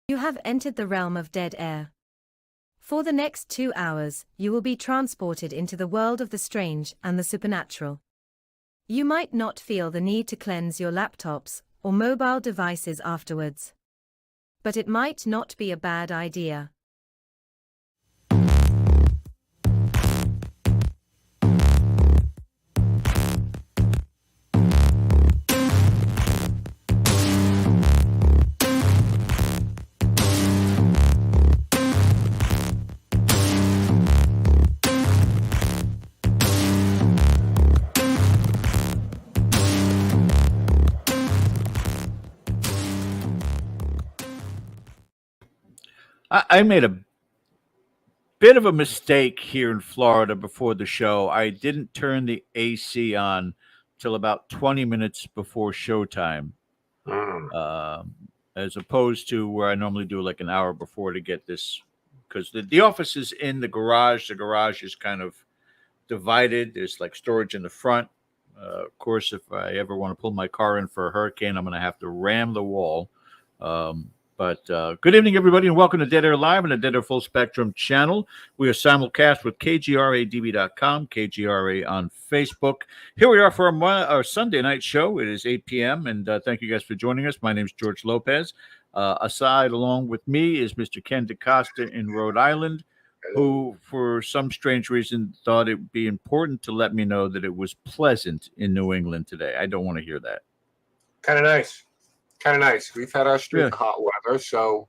You have entered the realm of dead air. For the next 2 hours, you will be transported into the world of the strange and the supernatural. You might not feel the need to cleanse your laptops or mobile devices afterwards. But it might not be a bad idea. I made a bit of a mistake here in Florida before the show. I didn't turn the AC on till about 20 minutes before showtime, as opposed to where I normally do like an hour before to get this. Because the office is in the garage. The garage is kind of divided. There's like storage in the front. Of course, if I ever want to pull my car in for a hurricane, I'm going to have to ram the wall. But good evening, everybody, and welcome to Dead Air Live on the Dead Air Full Spectrum channel. We are simulcast with KGRADB.com, KGRA on Facebook. Here we are for our Sunday night show. It is 8 p.m., and thank you guys for joining us. My name is George Lopez. Aside along with me is Mr. Ken DaCosta in Rhode Island, who, for some strange reason, thought it would be important to let me know that it was pleasant in New England today. I don't want to hear that. Kind of nice. We've had our streak of hot weather, so,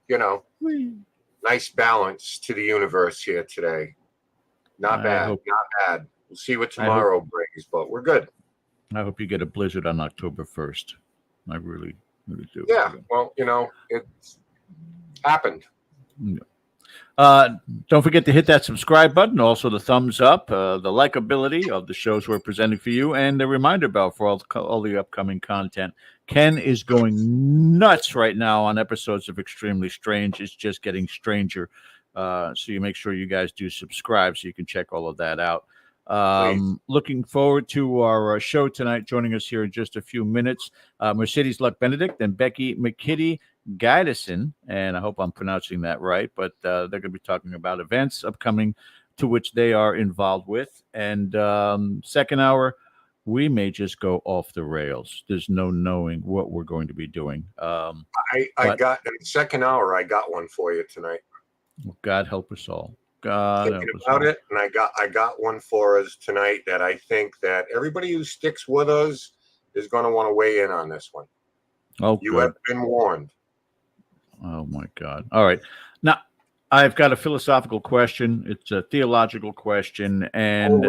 nice balance to the universe here today. Not bad. We'll see what tomorrow brings, but we're good. I hope you get a blizzard on October 1st. I really do. Yeah, well, it's happened. Yeah. Don't forget to hit that subscribe button, also the thumbs up, the likability of the shows we're presenting for you, and the reminder bell for all the upcoming content. Ken is going nuts right now on episodes of Extremely Strange. It's just getting stranger. So you make sure you guys do subscribe so you can check all of that out. Looking forward to our show tonight. Joining us here in just a few minutes, Mercedes Lucke-Benedict and Becky-McKiddy Gydesen, and I hope I'm pronouncing that right, but they're going to be talking about events upcoming to which they are involved with. And second hour, we may just go off the rails. There's no knowing what we're going to be doing. I got in the second hour. I got one for you tonight. God help us all. And I got one for us tonight that I think that everybody who sticks with us is going to want to weigh in on this one. Oh, you have been warned. Oh my God! All right, now I've got a philosophical question. It's a theological question, and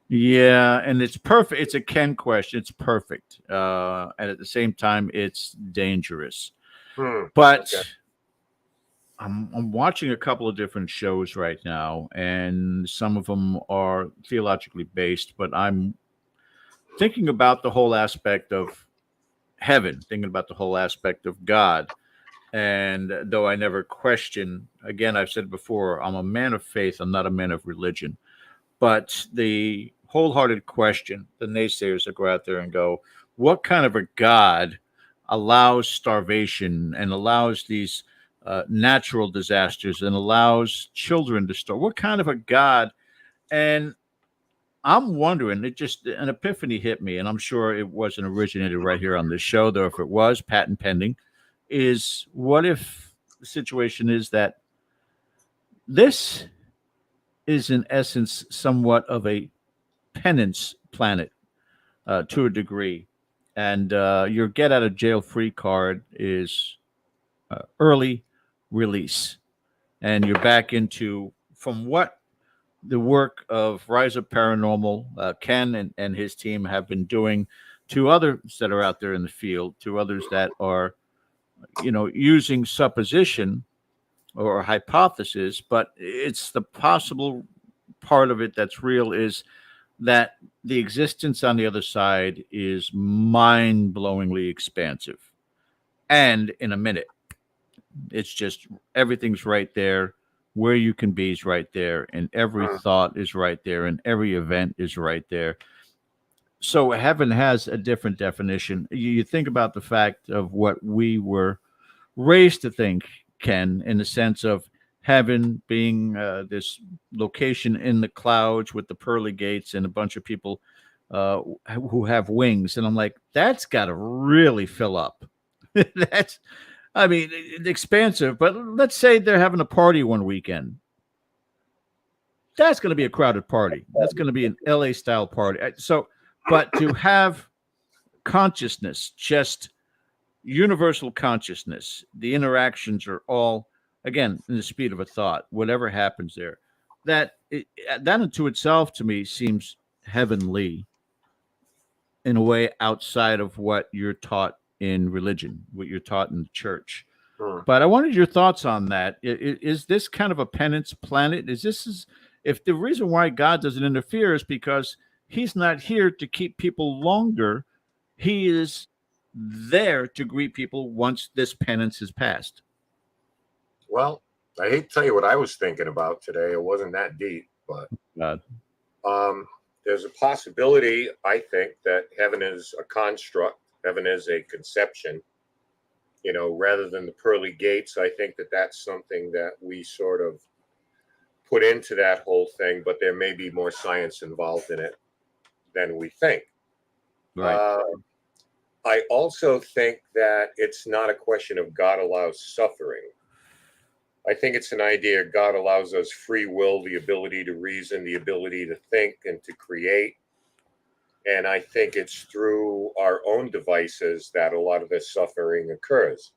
yeah, and it's perfect. It's a Ken question. It's perfect, and at the same time, it's dangerous. But okay. I'm watching a couple of different shows right now, and some of them are theologically based. But I'm thinking about the whole aspect of heaven, thinking about the whole aspect of God. And though I never question, again, I've said before, I'm a man of faith. I'm not a man of religion. But the wholehearted question, the naysayers that go out there and go, what kind of a God allows starvation and allows these natural disasters and allows children to starve? What kind of a God? And I'm wondering, an epiphany hit me, and I'm sure it wasn't originated right here on this show, though if it was, patent pending, is what if the situation is that this is in essence somewhat of a penance planet to a degree, and your get out of jail free card is early release, and you're back into, from what the work of Rise Up Paranormal, Ken and his team have been doing, to others that are out there in the field, to others that are using supposition or hypothesis, but it's the possible part of it that's real, is that the existence on the other side is mind-blowingly expansive. And in a minute, it's just everything's right there. Where you can be is right there, and every thought is right there, and every event is right there. So heaven has a different definition. You think about the fact of what we were raised to think Ken, in the sense of heaven being this location in the clouds with the pearly gates and a bunch of people who have wings. And I'm like, that's got to really fill up. That's, I mean, it's expansive, but let's say they're having a party one weekend. That's going to be a crowded party. That's going to be an LA style party. So, but to have consciousness, just universal consciousness, the interactions are all, again, in the speed of a thought, whatever happens there, that unto itself to me seems heavenly in a way outside of what you're taught in religion, what you're taught in the church. Sure. But I wanted your thoughts on that. Is this kind of a penance planet? If the reason why God doesn't interfere is because he's not here to keep people longer, he is there to greet people once this penance is passed. Well, I hate to tell you what I was thinking about today. It wasn't that deep, but there's a possibility, I think, that heaven is a construct. Heaven is a conception. You know, rather than the pearly gates, I think that that's something that we sort of put into that whole thing, but there may be more science involved in it than we think. Right. I also think that it's not a question of God allows suffering. I think it's an idea God allows us free will, the ability to reason, the ability to think and to create. And I think it's through our own devices that a lot of this suffering occurs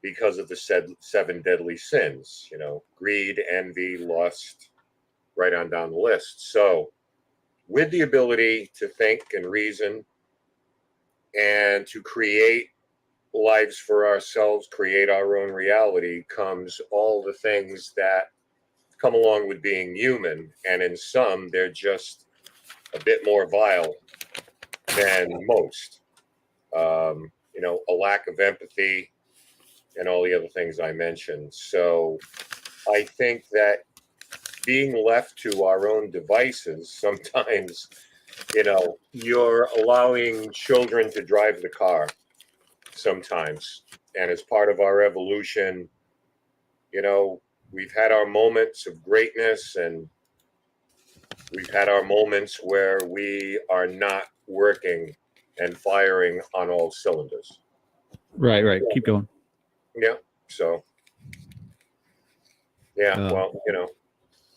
because of the seven deadly sins, you know, greed, envy, lust, right on down the list. So with the ability to think and reason and to create lives for ourselves, create our own reality, comes all the things that come along with being human. And in some, they're just a bit more vile than most. You know, a lack of empathy and all the other things I mentioned. So I think that being left to our own devices, sometimes, you know, you're allowing children to drive the car sometimes. And as part of our evolution, you know, we've had our moments of greatness and we've had our moments where we are not working and firing on all cylinders. Right. Keep going. Yeah. So, yeah, well, you know,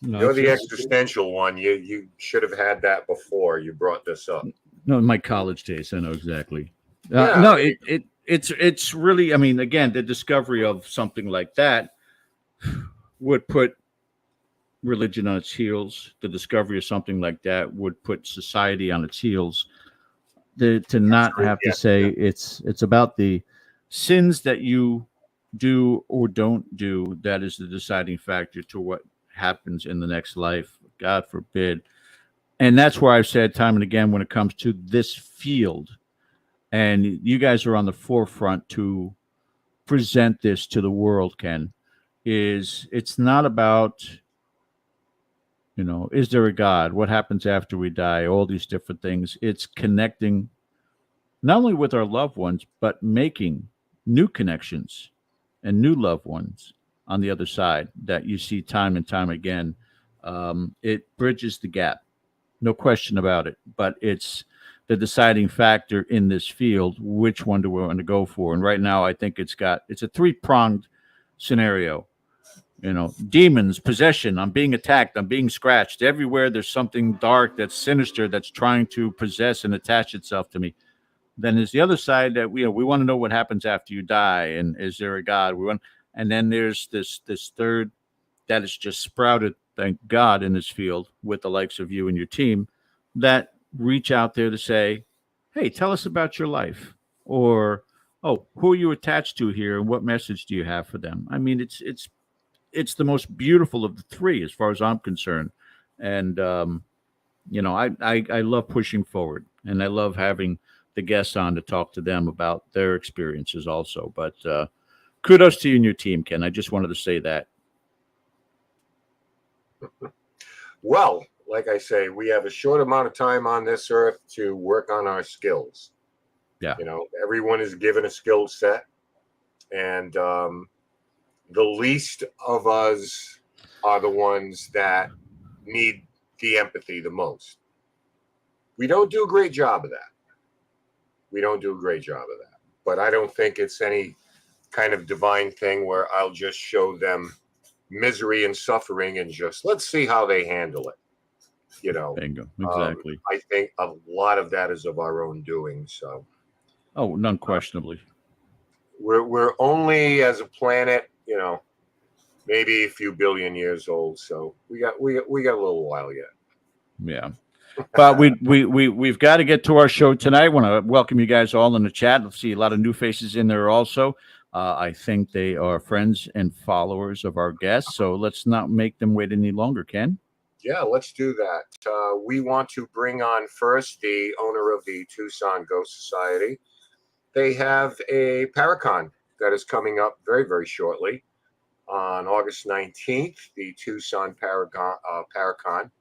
no, you're the existential one. You should have had that before you brought this up. No, in my college days, I know exactly. Yeah. No, it's really, I mean, again, the discovery of something like that would put religion on its heels. The discovery of something like that would put society on its heels. To not have to say it's about the sins that you do or don't do, that is the deciding factor to what happens in the next life. God forbid. And that's where I've said time and again, when it comes to this field, and you guys are on the forefront to present this to the world, Ken, is it's not about, you know, is there a God? What happens after we die? All these different things. It's connecting not only with our loved ones, but making new connections and new loved ones on the other side that you see time and time again. It bridges the gap, no question about it. But it's the deciding factor in this field, which one do we want to go for? And right now, I think it's a three-pronged scenario. You know, demons, possession, I'm being attacked, I'm being scratched. Everywhere there's something dark that's sinister that's trying to possess and attach itself to me. Then there's the other side that we want to know what happens after you die, and is there a God? And then there's this third that is just sprouted, thank God, in this field with the likes of you and your team that reach out there to say, hey, tell us about your life, or, oh, who are you attached to here and what message do you have for them? I mean, it's the most beautiful of the three as far as I'm concerned. And, you know, I love pushing forward, and I love having the guests on to talk to them about their experiences also. But kudos to you and your team, Ken. I just wanted to say that. Well, like I say, we have a short amount of time on this earth to work on our skills. Yeah. You know, everyone is given a skill set, and the least of us are the ones that need the empathy the most. We don't do a great job of that. But I don't think it's any kind of divine thing where I'll just show them misery and suffering and just let's see how they handle it. Bingo. Exactly. I think a lot of that is of our own doing. So, unquestionably. We're only as a planet, maybe a few billion years old. So we got a little while yet. Yeah. But we've got to get to our show tonight. I want to welcome you guys all in the chat. Let's see a lot of new faces in there also. I think they are friends and followers of our guests. So let's not make them wait any longer, Ken. Yeah, let's do that. We want to bring on first the owner of the Tucson Ghost Society. They have a ParaCon that is coming up very, very shortly on August 19th, the Tucson ParaCon.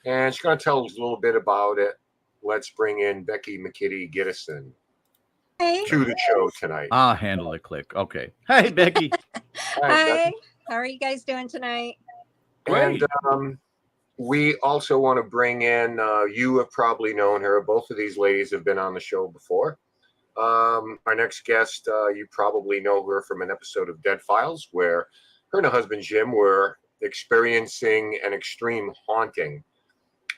And she's going to tell us a little bit about it. Let's bring in Becky-McKiddy Gydesen to the show tonight. I'll handle it, click. Okay. Hey, Becky. Hi. Becky. How are you guys doing tonight? Great. And we also want to bring in, you have probably known her. Both of these ladies have been on the show before. Our next guest, you probably know her from an episode of Dead Files, where her and her husband, Jim, were experiencing an extreme haunting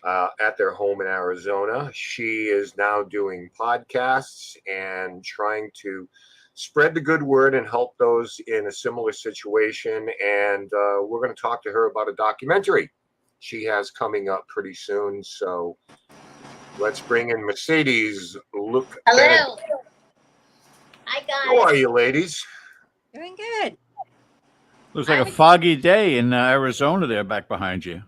at their home in Arizona. She is now doing podcasts and trying to spread the good word and help those in a similar situation. And we're going to talk to her about a documentary she has coming up pretty soon. So let's bring in Mercedes Lucke-Benedict. Hello. Hi, guys. How are you, ladies? Doing good. Looks like a foggy day in Arizona there back behind you.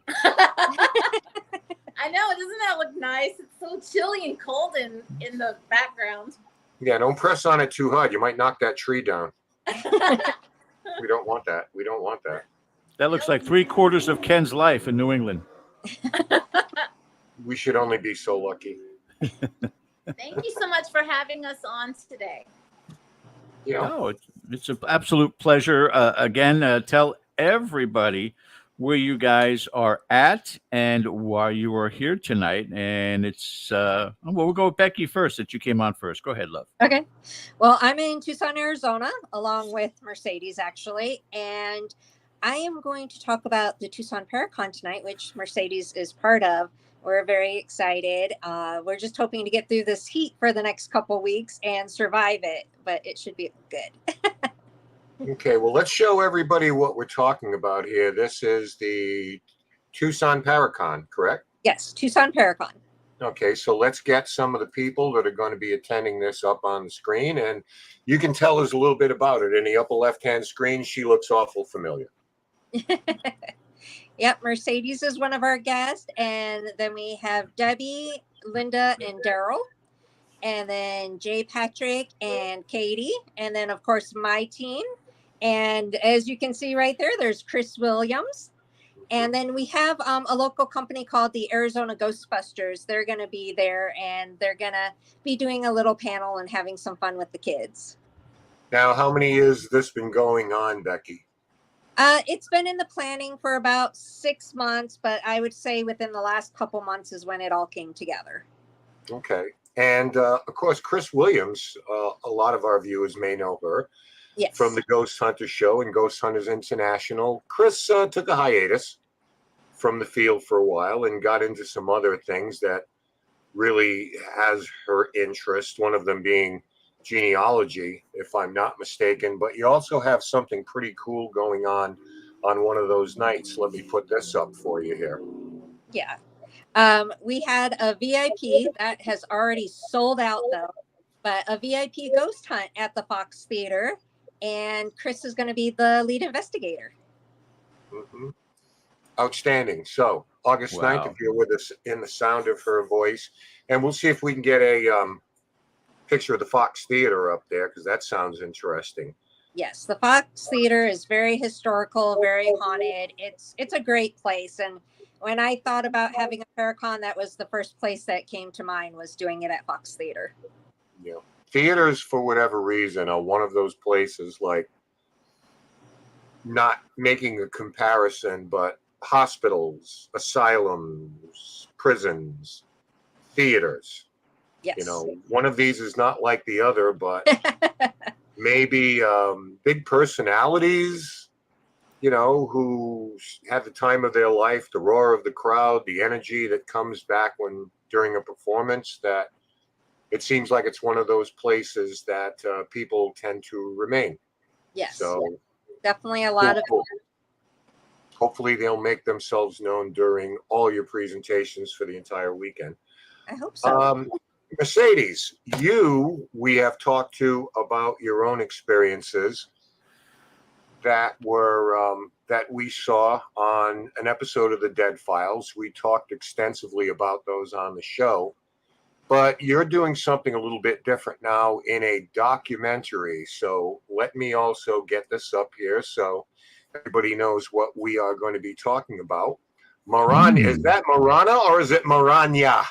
I know, doesn't that look nice? It's so chilly and cold in the background. Yeah, don't press on it too hard. You might knock that tree down. We don't want that. That looks like 3/4 of Ken's life in New England. We should only be so lucky. Thank you so much for having us on today. Yeah. No, it's an absolute pleasure. Again, tell everybody where you guys are at and why you are here tonight. And it's, we'll go with Becky first, that you came on first. Go ahead, love. Okay. Well, I'm in Tucson, Arizona, along with Mercedes, actually. And I am going to talk about the Tucson ParaCon tonight, which Mercedes is part of. We're very excited. We're just hoping to get through this heat for the next couple weeks and survive it, but it should be good. Okay, well, let's show everybody what we're talking about here. This is the Tucson ParaCon, correct? Yes, Tucson ParaCon. Okay, so let's get some of the people that are going to be attending this up on the screen, and you can tell us a little bit about it. In the upper left-hand screen, she looks awful familiar. Yep, Mercedes is one of our guests, and then we have Debbie, Linda, and Daryl, and then Jay Patrick and Katie, and then, of course, my team. And as you can see right there, there's Chris Williams. And then we have a local company called the Arizona Ghostbusters. They're going to be there, and they're going to be doing a little panel and having some fun with the kids. Now, how many years has this been going on, Becky? It's been in the planning for about 6 months, but I would say within the last couple months is when it all came together. Okay. And, of course, Chris Williams, a lot of our viewers may know her. Yes. From the Ghost Hunter Show and Ghost Hunters International. Chris took a hiatus from the field for a while and got into some other things that really has her interest, one of them being genealogy, if I'm not mistaken. But you also have something pretty cool going on one of those nights. Let me put this up for you here. Yeah. We had a VIP that has already sold out, though, but a VIP ghost hunt at the Fox Theater. And Chris is going to be the lead investigator. Mm-hmm. Outstanding. So August 9th, if you're with us in the sound of her voice, and we'll see if we can get a picture of the Fox Theater up there, because that sounds interesting. Yes, the Fox Theater is very historical, very haunted. It's a great place. And when I thought about having a ParaCon, that was the first place that came to mind, was doing it at Fox Theater. Yeah. Theaters, for whatever reason, are one of those places, like, not making a comparison, but hospitals, asylums, prisons, theaters. Yes. You know, one of these is not like the other, but maybe big personalities, you know, who have the time of their life, the roar of the crowd, the energy that comes back when during a performance, that it seems like it's one of those places that people tend to remain. Yes. So definitely a lot of. Hopefully they'll make themselves known during all your presentations for the entire weekend. I hope so. Mercedes, we have talked to about your own experiences that were that we saw on an episode of the Dead Files. We talked extensively about those on the show, but you're doing something a little bit different now in a documentary. So let me also get this up here so everybody knows what we are going to be talking about. Is that Marana or is it Maranya?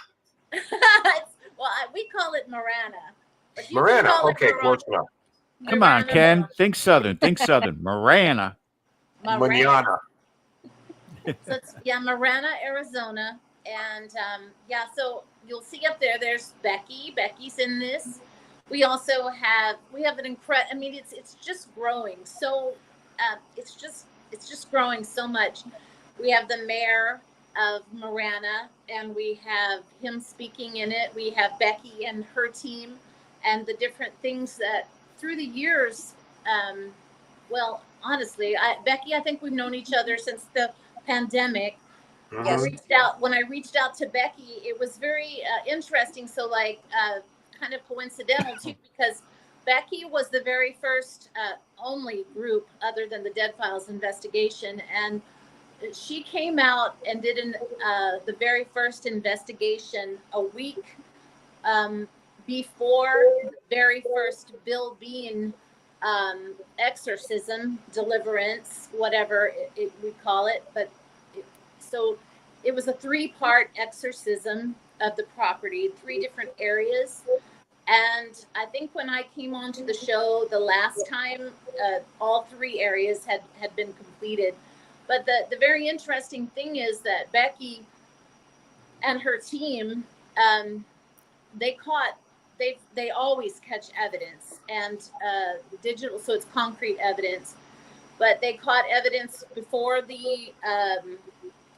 Well, we call it Marana. Marana, okay, close enough. Come on, Ken. Think Southern. Think Southern. Marana. Manana. So it's, Marana, Arizona. And so you'll see up there, there's Becky. Becky's in this. We also have an incredible, I mean, it's just growing. So it's just growing so much. We have the mayor of Marana, and we have him speaking in it. We have Becky and her team and the different things that through the years, well, honestly, Becky, I think we've known each other since the pandemic. Mm-hmm. When I reached out to Becky, it was very interesting. So kind of coincidental too, because Becky was the very first, only group other than the Dead Files investigation. And she came out and did the very first investigation a week before the very first Bill Bean exorcism, deliverance, whatever we call it. But so it was a 3-part exorcism of the property, 3 different areas. And I think when I came onto the show the last time, all 3 areas had been completed. But the very interesting thing is that Becky and her team, they always catch evidence, and digital, so it's concrete evidence. But they caught evidence before the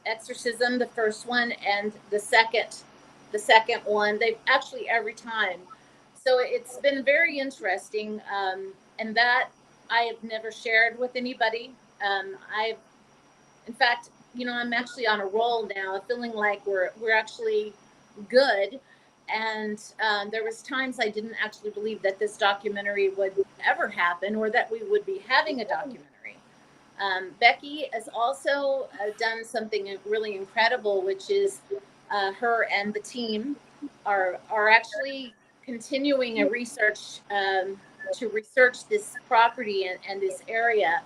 exorcism, the first one, and the second one. They've actually every time. So it's been very interesting, and that I have never shared with anybody. In fact, I'm actually on a roll now, feeling like we're actually good. And there was times I didn't actually believe that this documentary would ever happen, or that we would be having a documentary. Becky has also done something really incredible, which is her and the team are actually continuing a research to research this property and this area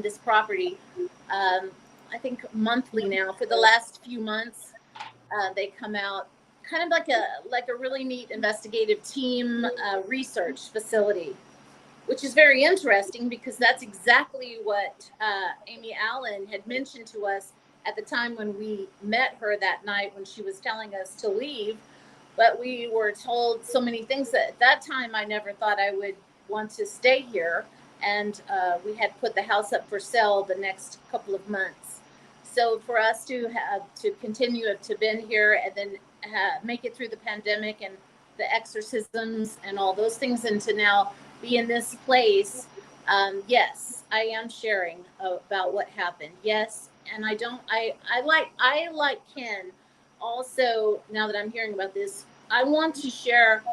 this property. I think monthly now for the last few months. They come out kind of like a really neat investigative team research facility, which is very interesting because that's exactly what Amy Allen had mentioned to us at the time when we met her that night when she was telling us to leave. But we were told so many things that at that time I never thought I would want to stay here. And we had put the house up for sale the next couple of months. So for us to continue to been here and then make it through the pandemic and the exorcisms and all those things, and to now be in this place, yes, I am sharing about what happened. Yes, and I like Ken. Also, now that I'm hearing about this, I want to share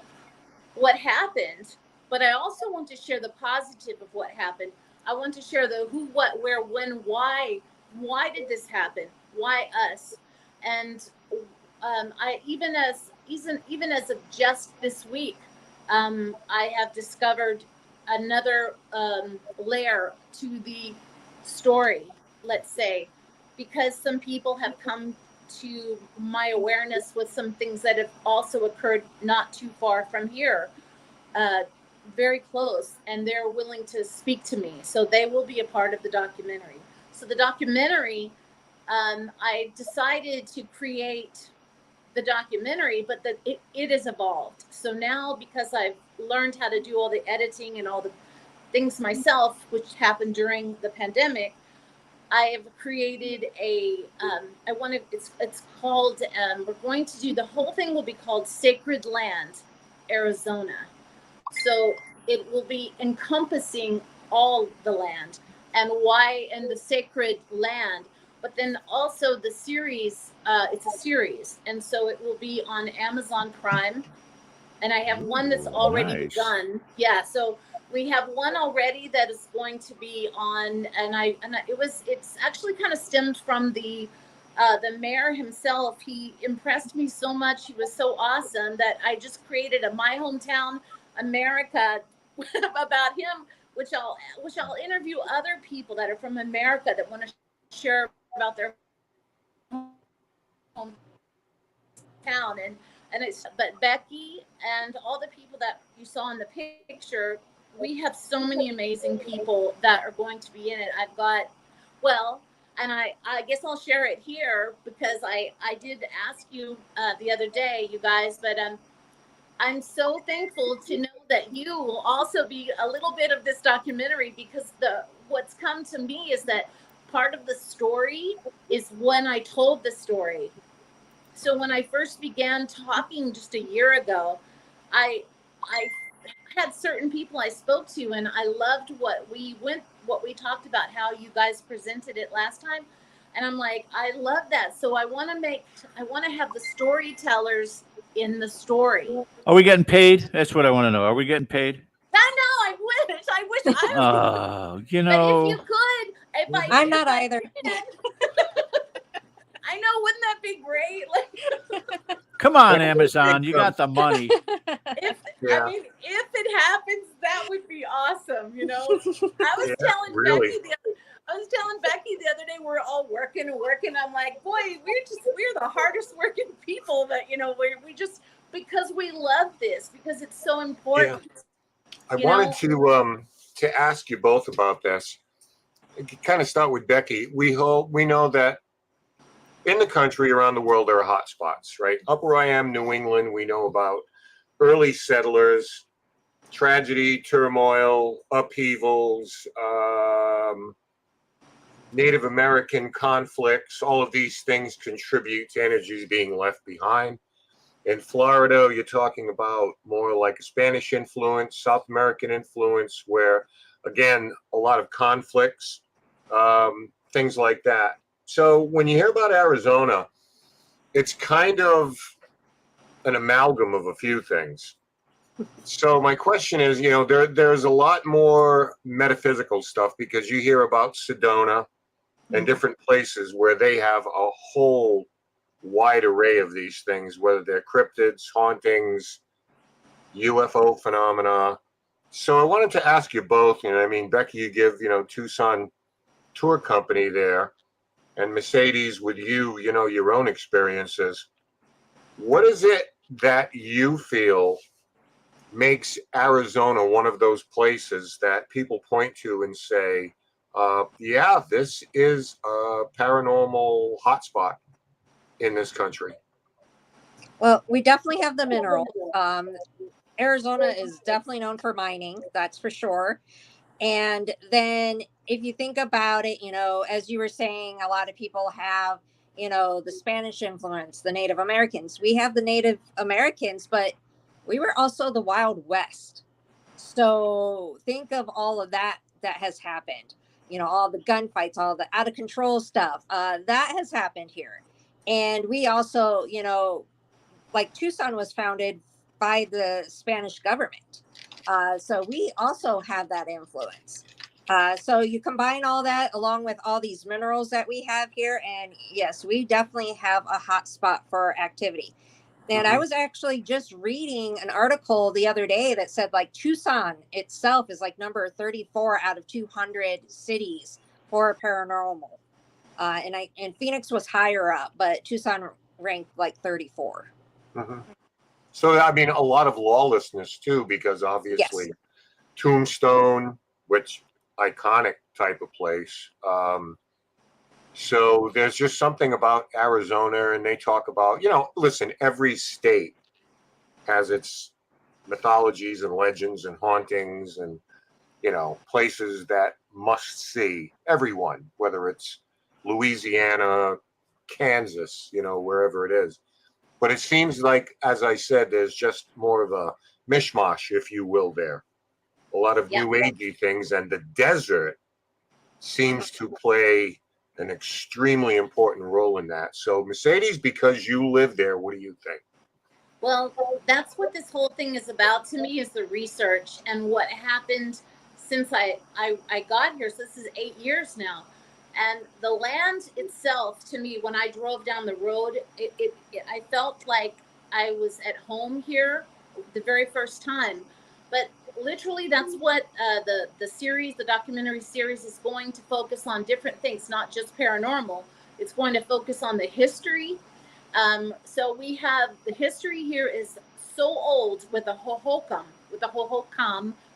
what happened, but I also want to share the positive of what happened. I want to share the who, what, where, when, why. Why did this happen? Why us? And I even as of just this week, I have discovered another layer to the story. Let's say, because some people have come to my awareness with some things that have also occurred not too far from here. very close, and they're willing to speak to me. So they will be a part of the documentary. So the documentary, I decided to create the documentary, but that it has evolved. So now, because I've learned how to do all the editing and all the things myself, which happened during the pandemic, I have created it's called, we're going to do, the whole thing will be called Sacred Land, Arizona. So it will be encompassing all the land and why in the sacred land, but then also the series, it's a series. And so it will be on Amazon Prime. And I have one that's already begun. Yeah. So we have one already that is going to be on, it's actually kind of stemmed from the mayor himself. He impressed me so much. He was so awesome that I just created a My Hometown America about him, which I'll interview other people that are from America that want to share about their hometown. But Becky and all the people that you saw in the picture, we have so many amazing people that are going to be in it. I've got, and I guess I'll share it here because I did ask you the other day, you guys, but I'm so thankful to know that you will also be a little bit of this documentary, because what's come to me is that part of the story is when I told the story. So when I first began talking just a year ago, I had certain people I spoke to, and I loved what we talked about, how you guys presented it last time. And I'm like, I love that. So I want to have the storytellers in the story. Are we getting paid? That's what I want to know. Are we getting paid? I know. I wish I was. You know. But if you could, I'm not either. I know, wouldn't that be great? Like, come on, Amazon, you got the money. If it happens, that would be awesome. You know, I was telling Becky the other day, we're all working. I'm like, boy, we're the hardest working people that, we just, because we love this, because it's so important. Yeah. I wanted to ask you both about this. Kind of start with Becky. We know that in the country, around the world, there are hot spots, right? Up where I am, New England, we know about early settlers, tragedy, turmoil, upheavals, Native American conflicts. All of these things contribute to energies being left behind. In Florida, you're talking about more like a Spanish influence, South American influence, where, again, a lot of conflicts, things like that. So when you hear about Arizona, it's kind of an amalgam of a few things. So my question is, there's a lot more metaphysical stuff, because you hear about Sedona and different places where they have a whole wide array of these things, whether they're cryptids, hauntings, UFO phenomena. So I wanted to ask you both, Becky, you give, Tucson Tour Company there, and Mercedes with you, your own experiences. What is it that you feel makes Arizona one of those places that people point to and say, this is a paranormal hotspot in this country? Well, we definitely have the mineral. Arizona is definitely known for mining, that's for sure. And then if you think about it, as you were saying, a lot of people have, the Spanish influence, the Native Americans. We have the Native Americans, but we were also the Wild West. So think of all of that has happened. All the gunfights, all the out of control stuff, that has happened here. And we also, like Tucson was founded by the Spanish government. So we also have that influence. So you combine all that along with all these minerals that we have here. And yes, we definitely have a hot spot for activity. And I was actually just reading an article the other day that said like Tucson itself is like number 34 out of 200 cities for paranormal. And Phoenix was higher up, but Tucson ranked like 34. So, a lot of lawlessness too, because obviously Tombstone, which iconic type of place. So there's just something about Arizona, and they talk about, listen, every state has its mythologies and legends and hauntings and, places that must see. Everyone, whether it's Louisiana, Kansas, wherever it is. But it seems like, as I said, there's just more of a mishmash, if you will, there. A lot of new agey things, and the desert seems to play an extremely important role in that. So, Mercedes, because you live there, what do you think? Well, that's what this whole thing is about to me, is the research and what happened since I got here. So this is 8 years now. And the land itself, to me, when I drove down the road, I felt like I was at home here the very first time. But literally, that's what the documentary series is going to focus on, different things, not just paranormal. It's going to focus on the history. So we have the history here is so old with the Hohokam.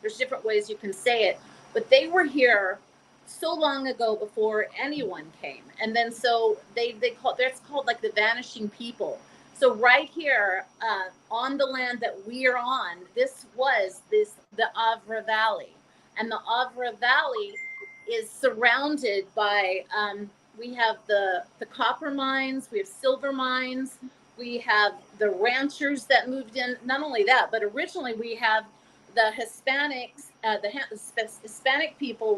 There's different ways you can say it, but they were here so long ago before anyone came. And then so that's called like the vanishing people. So right here on the land that we are on, this was the Avra Valley. And the Avra Valley is surrounded by, we have the copper mines, we have silver mines, we have the ranchers that moved in. Not only that, but originally we have the Hispanics, Hispanic people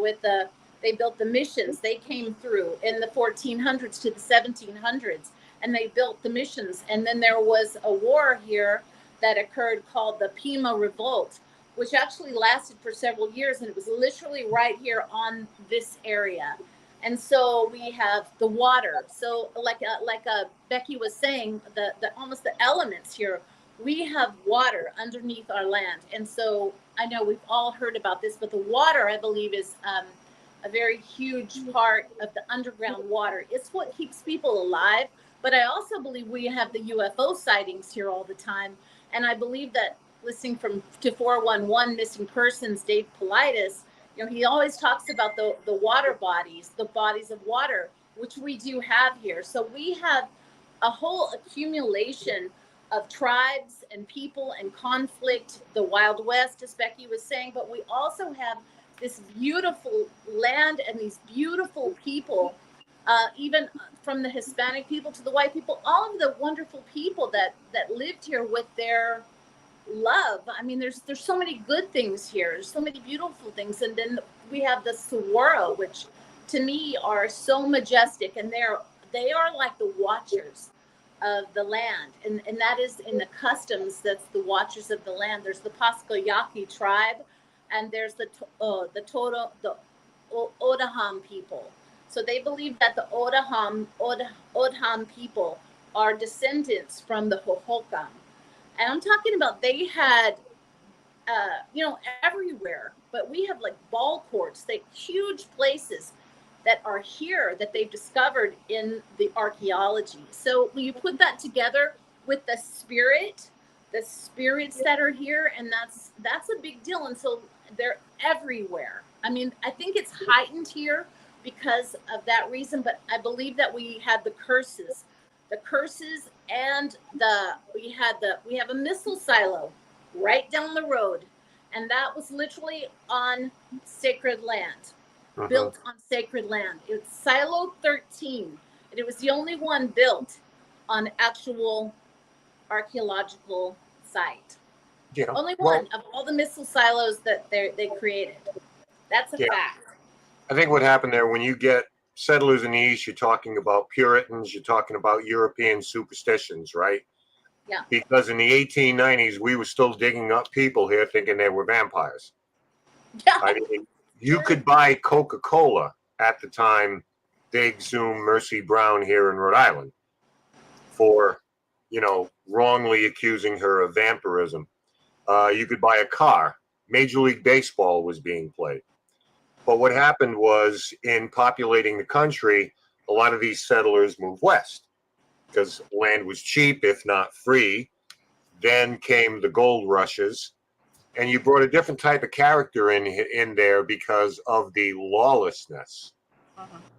they built the missions. They came through in the 1400s to the 1700s, and they built the missions. And then there was a war here that occurred called the Pima Revolt, which actually lasted for several years, and it was literally right here on this area. And so we have the water. So like Becky was saying, the almost the elements here, we have water underneath our land. And so I know we've all heard about this, but the water, I believe, is a very huge part of the underground water. It's what keeps people alive. But I also believe we have the UFO sightings here all the time. And I believe that, listening to 411 Missing Persons, Dave Politis, he always talks about the water bodies, the bodies of water, which we do have here. So we have a whole accumulation of tribes and people and conflict, the Wild West, as Becky was saying, but we also have this beautiful land and these beautiful people, even from the Hispanic people to the white people, all of the wonderful people that lived here with their love. I mean, there's so many good things here. There's so many beautiful things. And then we have the Saguaro, which to me are so majestic, and they are like the watchers of the land. And that is in the customs, that's the watchers of the land. There's the Pascoyaki tribe, and there's the Odaham people. So they believe that the Odaham people are descendants from the Hohokam. And I'm talking about, they had, everywhere, but we have like ball courts, huge places that are here that they've discovered in the archaeology. So when you put that together with the spirits that are here, and that's a big deal. And so they're everywhere. I mean, I think it's heightened here because of that reason, but I believe that we had the curses, and we have a missile silo right down the road, and that was literally on sacred land, built on sacred land. It's Silo 13, and it was the only one built on actual archaeological site. Yeah. Only one of all the missile silos that they created. That's a fact. I think what happened there, when you get settlers in the East, you're talking about Puritans, you're talking about European superstitions, right? Yeah. Because in the 1890s, we were still digging up people here thinking they were vampires. Yeah. I mean, you could buy Coca-Cola at the time they exhumed Mercy Brown here in Rhode Island for, wrongly accusing her of vampirism. You could buy a car. Major League Baseball was being played. But what happened was, in populating the country, a lot of these settlers moved west because land was cheap, if not free. Then came the gold rushes. and you brought a different type of character in there because of the lawlessness.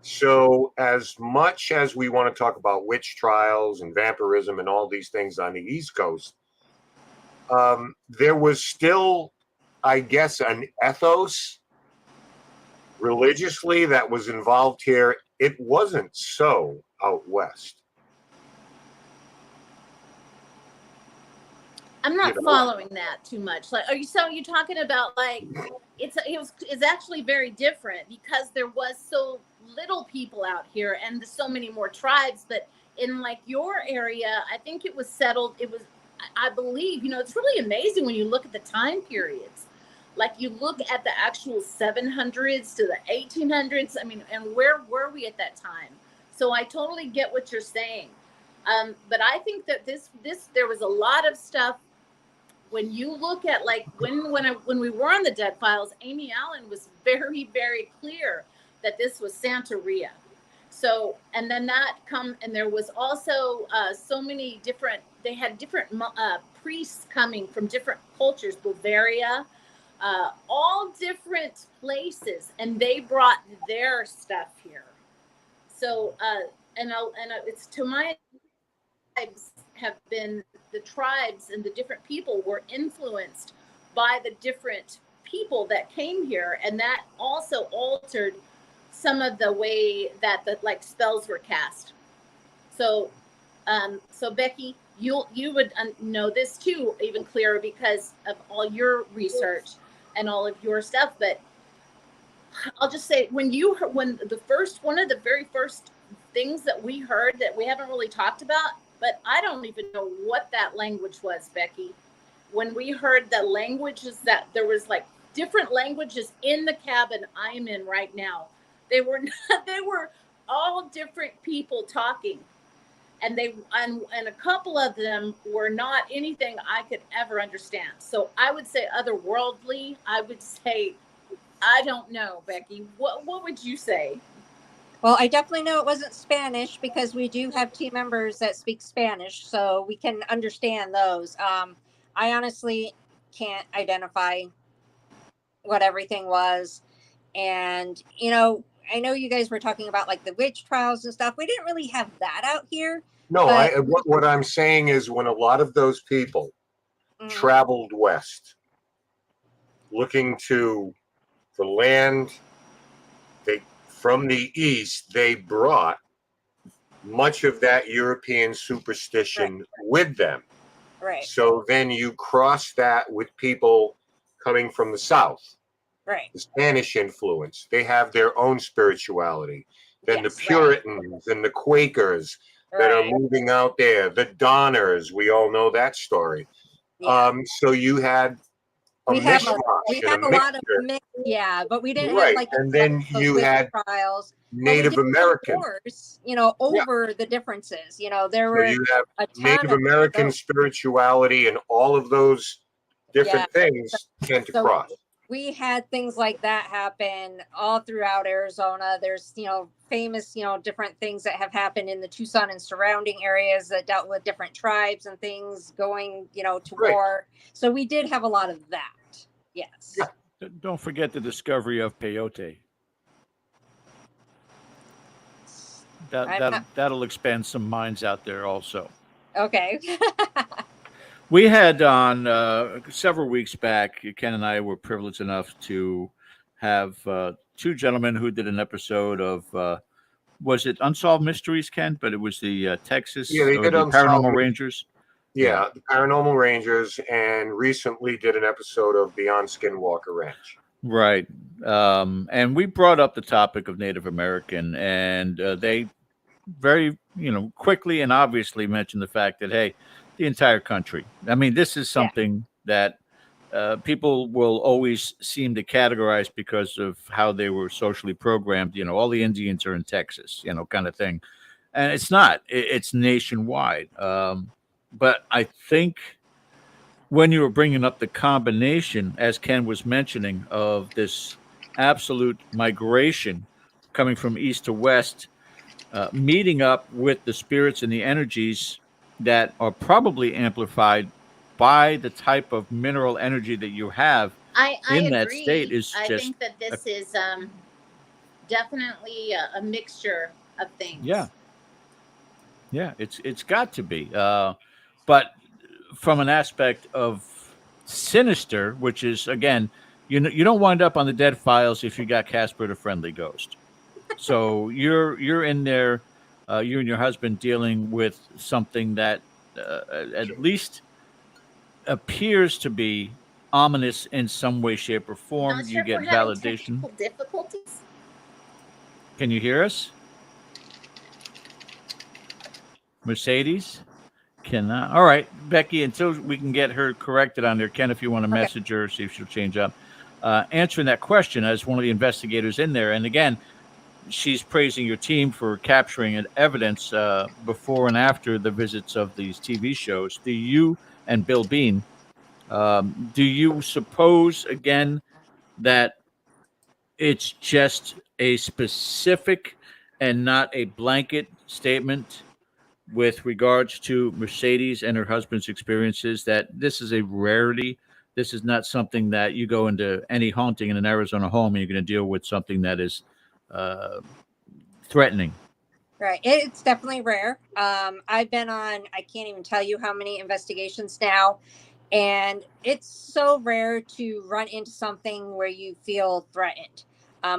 So as much as we want to talk about witch trials and vampirism and all these things on the East Coast, there was still, I guess, an ethos religiously that was involved here. It wasn't so out west. I'm not following that too much. Like, are you talking about like it's actually very different because there was so little people out here and so many more tribes. But in like your area, I think it was settled. It was, I believe, it's really amazing when you look at the time periods. Like you look at the actual 700s to the 1800s. I mean, and where were we at that time? So I totally get what you're saying. But I think that there was a lot of stuff. When you look at like when we were on the Dead Files, Amy Allen was very, very clear that this was Santeria. So, and then and there was also so many different, they had different priests coming from different cultures, Bavaria, all different places, and they brought their stuff here. So, and it's to my tribes have been, the tribes and the different people were influenced by the different people that came here, and that also altered some of the way that the like spells were cast. So so Becky, you would know this too even clearer because of all your research and all of your stuff. But I'll just say, one of the very first things that we heard that we haven't really talked about, but I don't even know what that language was, Becky. When we heard the languages, that there was like different languages in the cabin I'm in right now. They were all different people talking, and a couple of them were not anything I could ever understand. So I would say otherworldly. I would say, I don't know, Becky. What would you say? Well, I definitely know it wasn't Spanish because we do have team members that speak Spanish, so we can understand those. I honestly can't identify what everything was. And, I know you guys were talking about like the witch trials and stuff. We didn't really have that out here. No, what I'm saying is when a lot of those people traveled west looking to the land, from the east, they brought much of that European superstition with them. Right. So then you cross that with people coming from the south. Right. The Spanish influence. They have their own spirituality. Then the Puritans and the Quakers that are moving out there. The Donners, we all know that story. Yeah. So you had we have a lot of mix, but we didn't have like, and then you had trials. Native American, over the differences. There were you have Native American spirituality, and all of those different things tend to cross. We had things like that happen all throughout Arizona. There's, famous, different things that have happened in the Tucson and surrounding areas that dealt with different tribes and things going, to war. So we did have a lot of that. Yes. Yeah. Don't forget the discovery of peyote. That'll expand some minds out there also. Okay. We had on several weeks back, Ken and I were privileged enough to have two gentlemen who did an episode of, was it Unsolved Mysteries, Ken? But it was the Texas they did the Paranormal Rangers. Yeah, the Paranormal Rangers, and recently did an episode of Beyond Skinwalker Ranch. Right. And we brought up the topic of Native American, and they very, quickly and obviously mentioned the fact that, hey, the entire country. I mean, this is something that people will always seem to categorize because of how they were socially programmed. All the Indians are in Texas, kind of thing. And it's not. It's nationwide. But I think when you were bringing up the combination, as Ken was mentioning, of this absolute migration coming from east to west, meeting up with the spirits and the energies that are probably amplified by the type of mineral energy that you have I in agree. that state is I just think that this is definitely a mixture of things. Yeah, it's got to be. But from an aspect of sinister, which is again, you don't wind up on the dead files if you got Casper the Friendly Ghost. So you're in there, you and your husband dealing with something that at least appears to be ominous in some way, shape, or form. Not You sure if we're get having validation. technical difficulties. Can you hear us? Mercedes? Cannot. All right, Becky, until we can get her corrected on there, Ken, if you want to message her, see if she'll change up. Answering that question as one of the investigators in there. And again, she's praising your team for capturing evidence before and after the visits of these TV shows. Do you and Bill Bean, do you suppose, again, that it's just a specific and not a blanket statement with regards to Mercedes and her husband's experiences, that this is a rarity? This is not something that you go into any haunting in an Arizona home and you're going to deal with something that is threatening. Right. It's definitely rare. I've been on, I can't even tell you how many investigations now. And it's so rare to run into something where you feel threatened.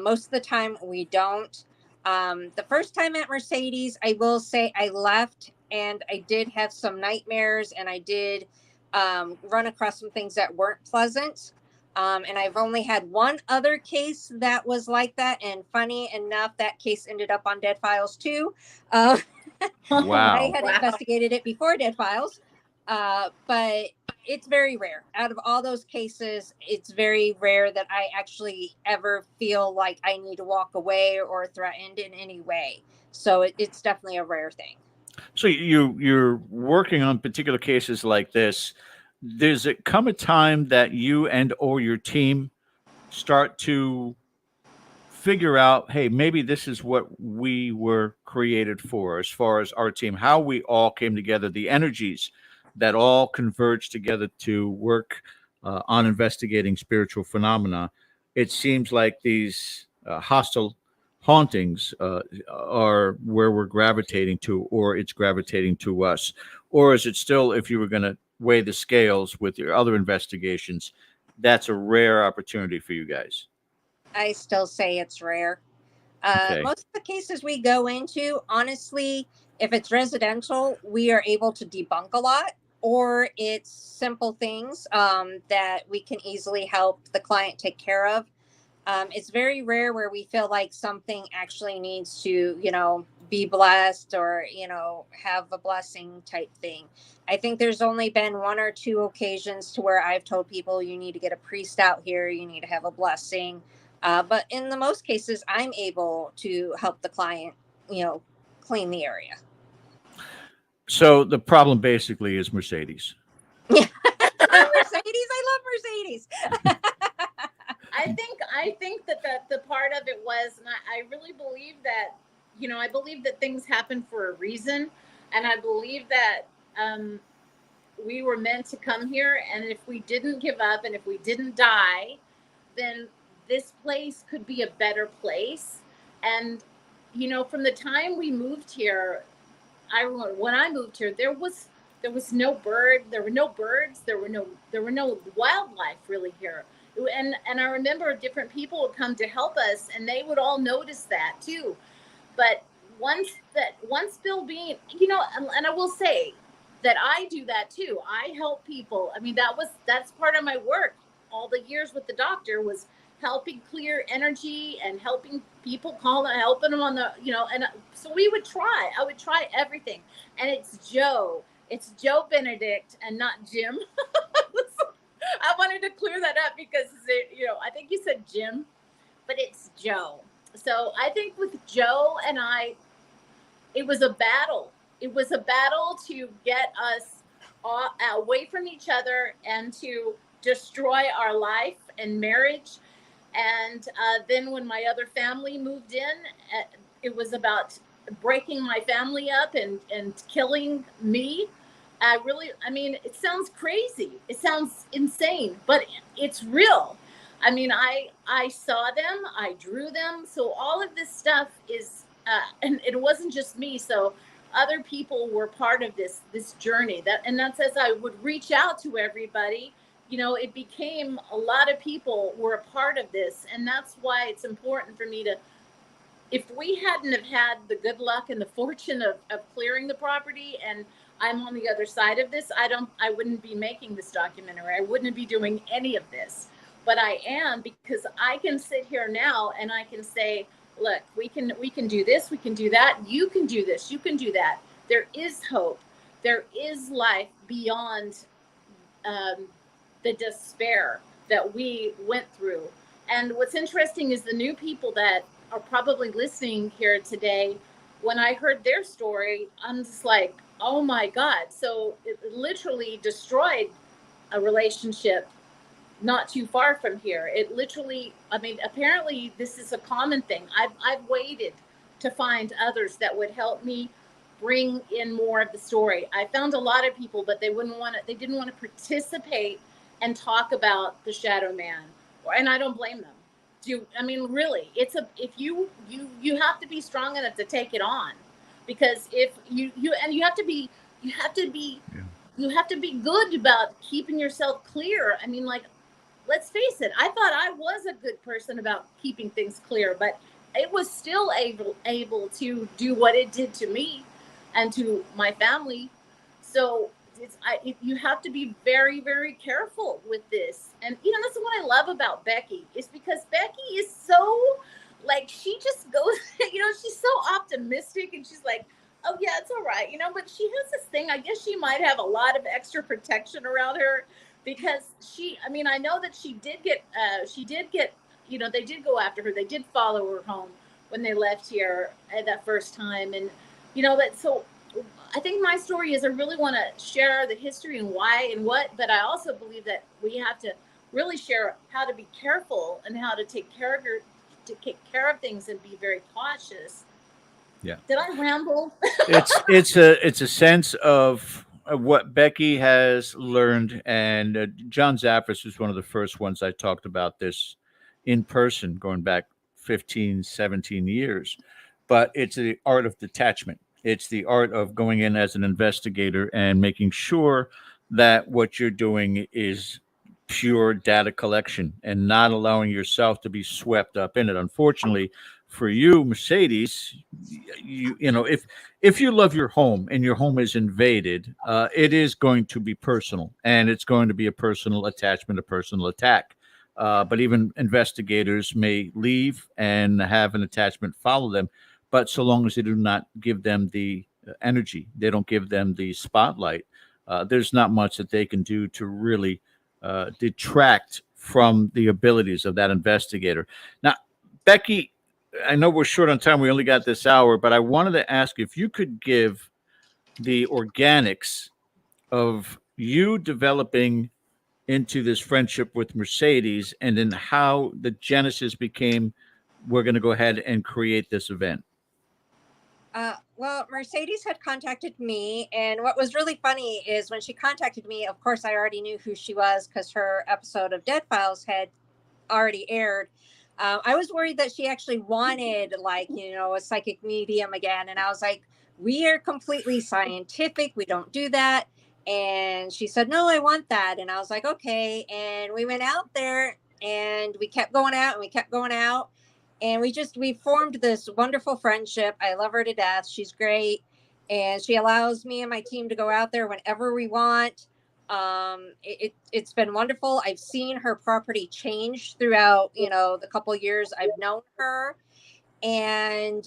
Most of the time we don't. The first time at Mercedes, I will say I left and I did have some nightmares and I did run across some things that weren't pleasant. And I've only had one other case that was like that. And funny enough, that case ended up on Dead Files too. Wow. I had investigated it before Dead Files. But it's very rare. Out of all those cases, it's very rare that I actually ever feel like I need to walk away or threatened in any way. So it's definitely a rare thing. So you're working on particular cases like this. Does it come a time that you and or your team start to figure out, hey, maybe this is what we were created for, as far as our team, how we all came together, the energies that all converge together to work on investigating spiritual phenomena? It seems like these hostile hauntings are where we're gravitating to, or it's gravitating to us. Or is it still, if you were going to weigh the scales with your other investigations, that's a rare opportunity for you guys? I still say it's rare. Okay. Most of the cases we go into, honestly, if it's residential, we are able to debunk a lot, or it's simple things that we can easily help the client take care of. It's very rare where we feel like something actually needs to, be blessed or, have a blessing type thing. I think there's only been one or two occasions to where I've told people you need to get a priest out here, you need to have a blessing. But in the most cases, I'm able to help the client, clean the area. So the problem basically is Mercedes. Yeah. Mercedes. I love Mercedes. I think that the part of it was, and I really believe that, I believe that things happen for a reason. And I believe that we were meant to come here. And if we didn't give up and if we didn't die, then this place could be a better place. And, from the time we moved here, when I moved here, there was no bird, there were no birds, there were no wildlife really here. And I remember different people would come to help us and they would all notice that too. But once Bill Bean, and I will say that I do that too. I help people. I mean, that's part of my work. All the years with the doctor was helping clear energy and helping people helping them on the, and so I would try everything. And it's Joe Benedict and not Jim. I wanted to clear that up because, I think you said Jim, but it's Joe. So I think with Joe and I, it was a battle. It was a battle to get us away from each other and to destroy our life and marriage. And then when my other family moved in, it was about breaking my family up and killing me. I mean, it sounds crazy. It sounds insane, but it's real. I mean, I saw them, I drew them. So all of this stuff is, and it wasn't just me. So other people were part of this journey. That's as I would reach out to everybody, you know, it became a lot of people were a part of this. And that's why it's important for me to, if we hadn't have had the good luck and the fortune of clearing the property, and I'm on the other side of this, I wouldn't be making this documentary. I wouldn't be doing any of this, but I am, because I can sit here now and I can say, look, we can do this, we can do that. You can do this, you can do that. There is hope. There is life beyond the despair that we went through. And what's interesting is the new people that are probably listening here today, when I heard their story, I'm just like, oh my God. So it literally destroyed a relationship not too far from here. It literally, I mean, apparently this is a common thing. I've waited to find others that would help me bring in more of the story. I found a lot of people, but they didn't want to participate and talk about the Shadow Man. And I don't blame them. I mean, really, if you have to be strong enough to take it on, because if you have to be good about keeping yourself clear. I mean, like, let's face it, I thought I was a good person about keeping things clear, but it was still able to do what it did to me and to my family. So you have to be very, very careful with this. And, you know, that's what I love about Becky, is because Becky is so, like, she just goes, you know, she's so optimistic, and she's like, oh yeah, it's all right, you know, but she has this thing, I guess she might have a lot of extra protection around her, because I know that she did get, you know, they did go after her. They did follow her home when they left here that first time. And, you know, so I think my story is, I really want to share the history and why and what, but I also believe that we have to really share how to be careful and how to take care of things and be very cautious. Yeah. Did I ramble? It's a sense of what Becky has learned, and John Zaffis was one of the first ones I talked about this in person, going back 15, 17 years. But it's the art of detachment. It's the art of going in as an investigator and making sure that what you're doing is pure data collection and not allowing yourself to be swept up in it. Unfortunately for you, Mercedes, you know, if you love your home and your home is invaded, it is going to be personal, and it's going to be a personal attachment, a personal attack. But even investigators may leave and have an attachment follow them. But so long as they do not give them the energy, they don't give them the spotlight, there's not much that they can do to really detract from the abilities of that investigator. Now, Becky, I know we're short on time. We only got this hour, but I wanted to ask if you could give the organics of you developing into this friendship with Mercedes, and then how the genesis became, we're going to go ahead and create this event. Well, Mercedes had contacted me, and what was really funny is when she contacted me, of course, I already knew who she was because her episode of Dead Files had already aired. I was worried that she actually wanted, like, you know, a psychic medium again. And I was like, we are completely scientific. We don't do that. And she said, no, I want that. And I was like, okay. And we went out there and we kept going out and we kept going out. And we formed this wonderful friendship. I love her to death. She's great. And she allows me and my team to go out there whenever we want. It's been wonderful. I've seen her property change throughout, you know, the couple of years I've known her. And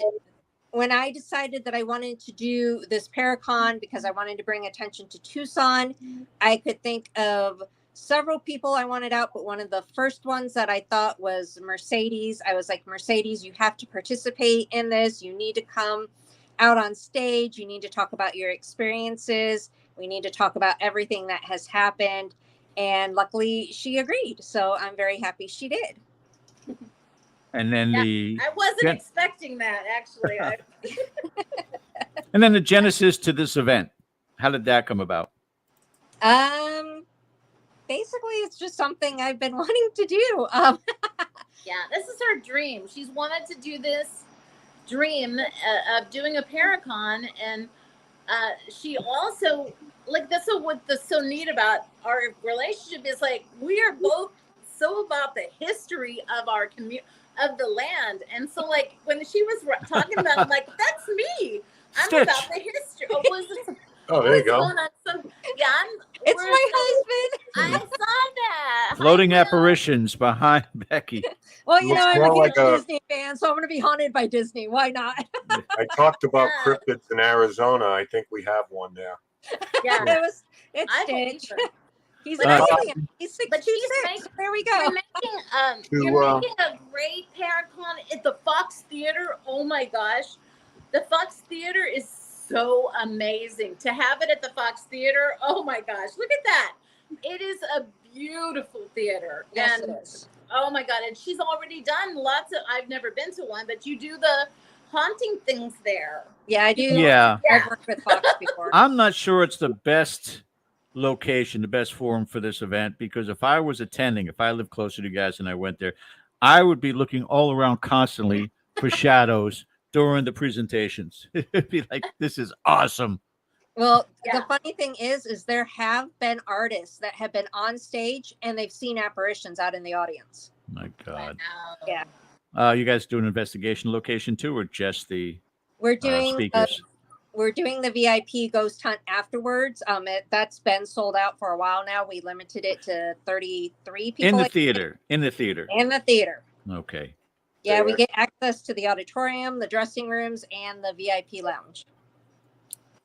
when I decided that I wanted to do this ParaCon because I wanted to bring attention to Tucson, I could think of several people I wanted out, but one of the first ones that I thought was Mercedes. I was like, Mercedes, you have to participate in this. You need to come out on stage. You need to talk about your experiences. We need to talk about everything that has happened. And luckily she agreed. So I'm very happy she did. And then I wasn't expecting that, actually. And then the genesis to this event. How did that come about? Basically, it's just something I've been wanting to do. Yeah, this is her dream. She's wanted to do this dream of doing a ParaCon, and she also like that's what's so neat about our relationship is like we are both so about the history of our community of the land, and so like when she was talking about it, I'm like, that's me. I'm Stitch. about the history. Oh, there you go. It's my husband. I saw that. Floating apparitions behind Becky. Well, you know, I'm a like huge Disney fan, so I'm going to be haunted by Disney. Why not? I talked about cryptids in Arizona. I think we have one there. Yeah, It's I believe Stitch. her. He's But amazing. He's 66. There we go. You're making a great ParaCon at the Fox Theater. Oh my gosh, the Fox Theater is so amazing. To have it at the Fox Theater, oh my gosh, look at that. It is a beautiful theater. Yes, and it is. oh my God, and she's already done lots of, I've never been to one, but you do the haunting things there. Yeah, I do. Yeah. I've worked with Fox before. I'm not sure it's the best location, the best forum for this event, because if I was attending, if I lived closer to you guys and I went there, I would be looking all around constantly for shadows during the presentations. It'd be like, this is awesome. Well, Yeah. the funny thing is there have been artists that have been on stage and they've seen apparitions out in the audience. My God. Yeah. You guys do an investigation location too, or just the We're doing speakers? we're doing the VIP ghost hunt afterwards. That's been sold out for a while now. We limited it to 33 people In the I think. theater. In the theater. In the theater. Okay. Yeah, we get access to the auditorium, the dressing rooms, and the VIP lounge.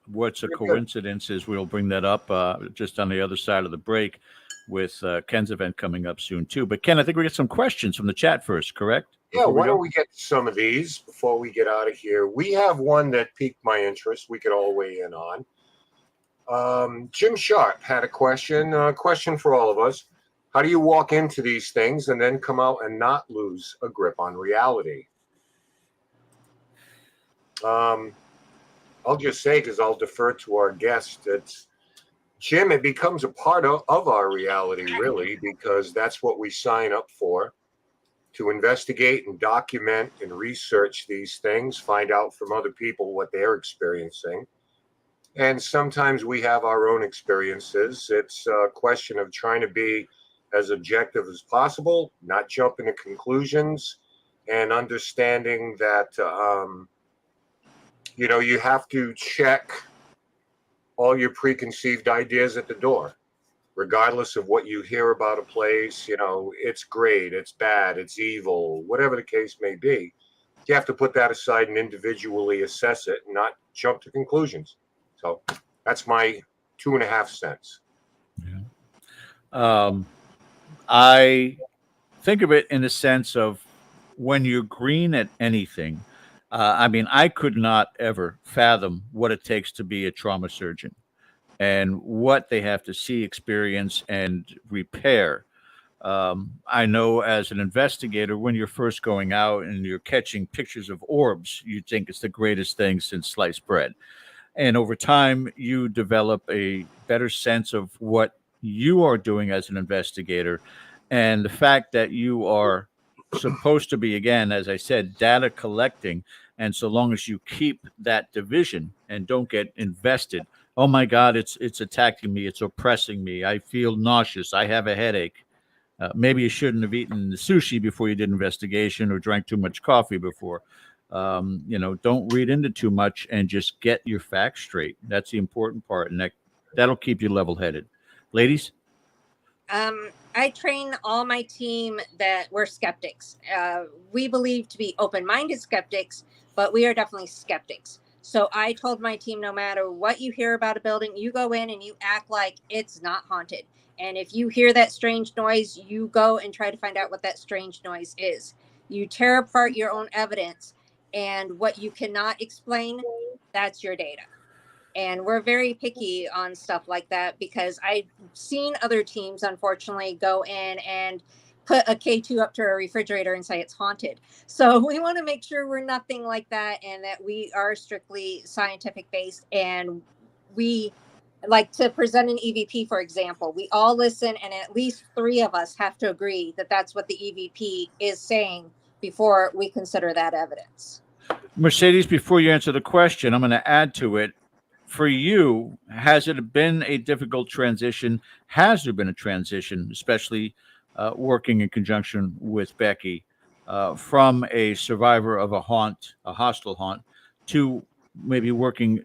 What's a coincidence is we'll bring that up just on the other side of the break with Ken's event coming up soon too. But Ken, I think we get some questions from the chat first, correct? Yeah, why don't we get some of these before we get out of here? We have one that piqued my interest. We could all weigh in on. Jim Sharp had a question for all of us. How do you walk into these things and then come out and not lose a grip on reality? I'll just say, because I'll defer to our guest, it's Jim, it becomes a part of our reality, really, because that's what we sign up for, to investigate and document and research these things, find out from other people what they're experiencing. And sometimes we have our own experiences. It's a question of trying to be as objective as possible, not jump into conclusions, and understanding that, you have to check all your preconceived ideas at the door, regardless of what you hear about a place. It's great, it's bad, it's evil, whatever the case may be. You have to put that aside and individually assess it and not jump to conclusions. So that's my 2.5 cents. Yeah. I think of it in the sense of when you're green at anything. I could not ever fathom what it takes to be a trauma surgeon and what they have to see, experience, and repair. I know as an investigator, when you're first going out and you're catching pictures of orbs, you think it's the greatest thing since sliced bread. And over time, you develop a better sense of what you are doing as an investigator. And the fact that you are supposed to be, again, as I said, data collecting. And so long as you keep that division and don't get invested, oh my God, it's attacking me, it's oppressing me, I feel nauseous, I have a headache. Maybe you shouldn't have eaten the sushi before you did investigation or drank too much coffee before. Don't read into too much and just get your facts straight. That's the important part, and that'll keep you level-headed. Ladies? I train all my team that we're skeptics. We believe to be open-minded skeptics, but we are definitely skeptics. So I told my team, no matter what you hear about a building, you go in and you act like it's not haunted. And if you hear that strange noise, you go and try to find out what that strange noise is. You tear apart your own evidence, and what you cannot explain, that's your data. And we're very picky on stuff like that, because I've seen other teams, unfortunately, go in and put a K2 up to a refrigerator and say it's haunted. So we want to make sure we're nothing like that, and that we are strictly scientific based, and we like to present an EVP, for example, we all listen and at least 3 of us have to agree that that's what the EVP is saying before we consider that evidence. Mercedes, before you answer the question, I'm going to add to it. For you, has it been a difficult transition? Has there been a transition, especially working in conjunction with Becky, from a survivor of a hostile haunt, to maybe working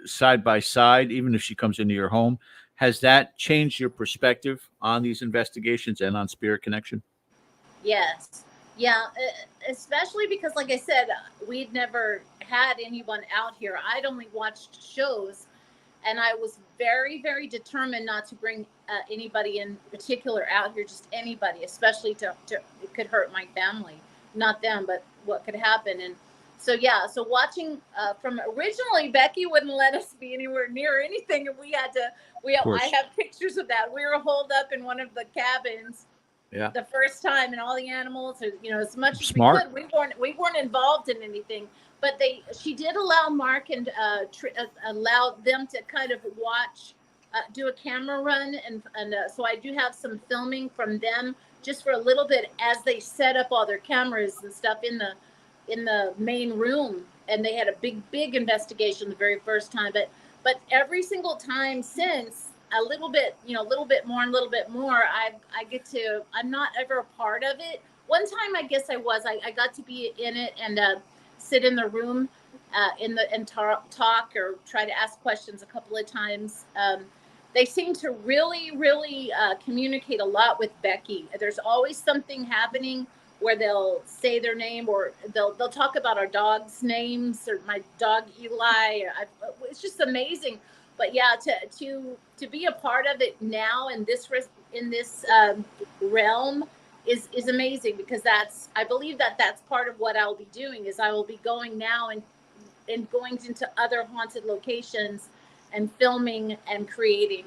side by side, even if she comes into your home? Has that changed your perspective on these investigations and on spirit connection? Yes. Yeah, especially because, like I said, we'd never had anyone out here. I'd only watched shows, and I was very, very determined not to bring anybody in particular out here, just anybody, especially to it could hurt my family, not them, but what could happen. And so, yeah, so watching from originally, Becky wouldn't let us be anywhere near anything, and I have pictures of that. We were holed up in one of the cabins. Yeah. The first time, and all the animals, as much as we could, we weren't involved in anything. But she did allow Mark and allow them to kind of watch, do a camera run, and so I do have some filming from them just for a little bit as they set up all their cameras and stuff in the main room, and they had a big investigation the very first time. But every single time since. A little bit more and a little bit more. I'm not ever a part of it. One time, I guess I was. I got to be in it and sit in the room and talk or try to ask questions a couple of times. They seem to really communicate a lot with Becky. There's always something happening where they'll say their name, or they'll talk about our dogs' names, or my dog Eli. It's just amazing. But yeah, to be a part of it now in this realm is amazing, because I believe that's part of what I'll be doing. Is I will be going now and going into other haunted locations and filming and creating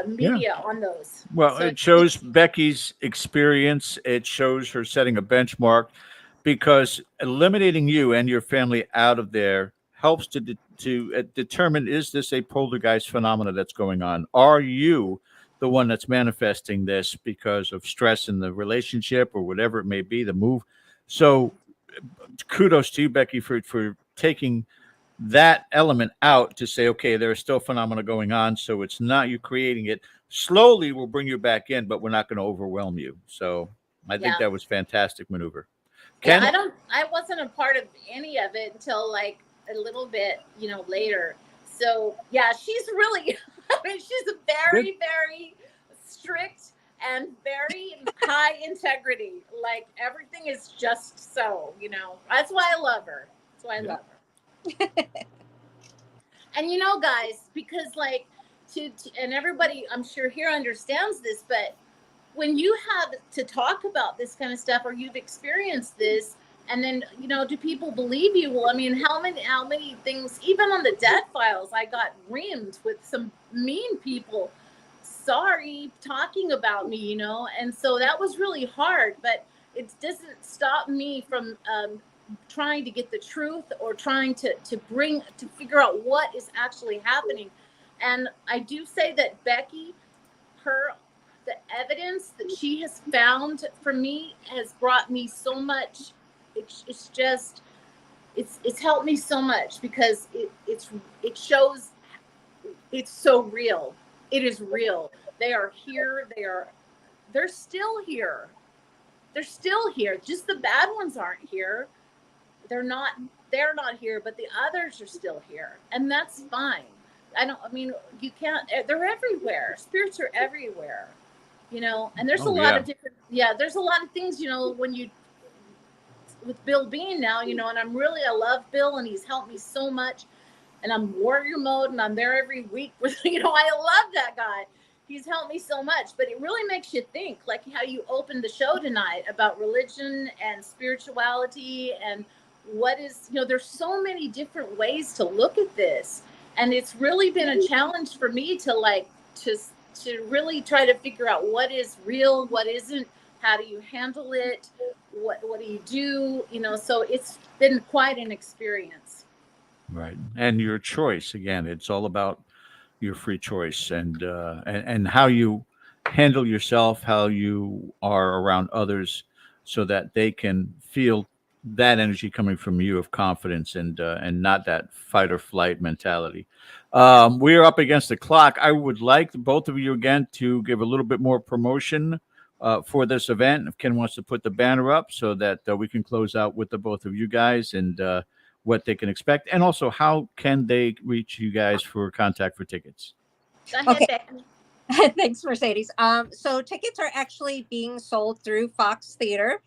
media on those. Well, so it shows Becky's experience. It shows her setting a benchmark, because eliminating you and your family out of there helps to determine, is this a poltergeist phenomena that's going on? Are you the one that's manifesting this because of stress in the relationship or whatever it may be, the move? So kudos to you, Becky, for taking that element out to say, okay, there are still phenomena going on, so it's not you creating it. Slowly we'll bring you back in, but we're not going to overwhelm you. So I think that was fantastic maneuver. Ken? Yeah, I wasn't a part of any of it until like a little bit, later. So yeah, she's really, she's a very, very strict and very high integrity. Like everything is just so, that's why I love her. That's why I love her. And guys, because like and everybody I'm sure here understands this, but when you have to talk about this kind of stuff, or you've experienced this, and then, do people believe you? Well, I mean, how many things, even on the death files, I got reamed with some mean people, talking about me, and so that was really hard, but it doesn't stop me from trying to get the truth, or trying to figure out what is actually happening. And I do say that Becky, the evidence that she has found for me has brought me so much. It's helped me so much, because it shows it's so real. It is real. They are here. They're still here. They're still here. Just the bad ones aren't here. They're not here, but the others are still here, and that's fine. You can't. They're everywhere. Spirits are everywhere. And there's a lot of different. Yeah, there's a lot of things. When you. With Bill Bean now, and I love Bill, and he's helped me so much, and I'm warrior mode, and I'm there every week with, I love that guy. He's helped me so much, but it really makes you think, like how you opened the show tonight about religion and spirituality, and what is, there's so many different ways to look at this. And it's really been a challenge for me to really try to figure out what is real, what isn't, how do you handle it? What do you do? So it's been quite an experience. Right. And your choice, again, it's all about your free choice and how you handle yourself, how you are around others, so that they can feel that energy coming from you of confidence and not that fight or flight mentality. We're up against the clock. I would like both of you again to give a little bit more promotion for this event. If Ken wants to put the banner up so that we can close out with the both of you guys and what they can expect, and also how can they reach you guys for contact for tickets. Go ahead, Okay. Becky. Thanks, Mercedes. So tickets are actually being sold through Fox Theater.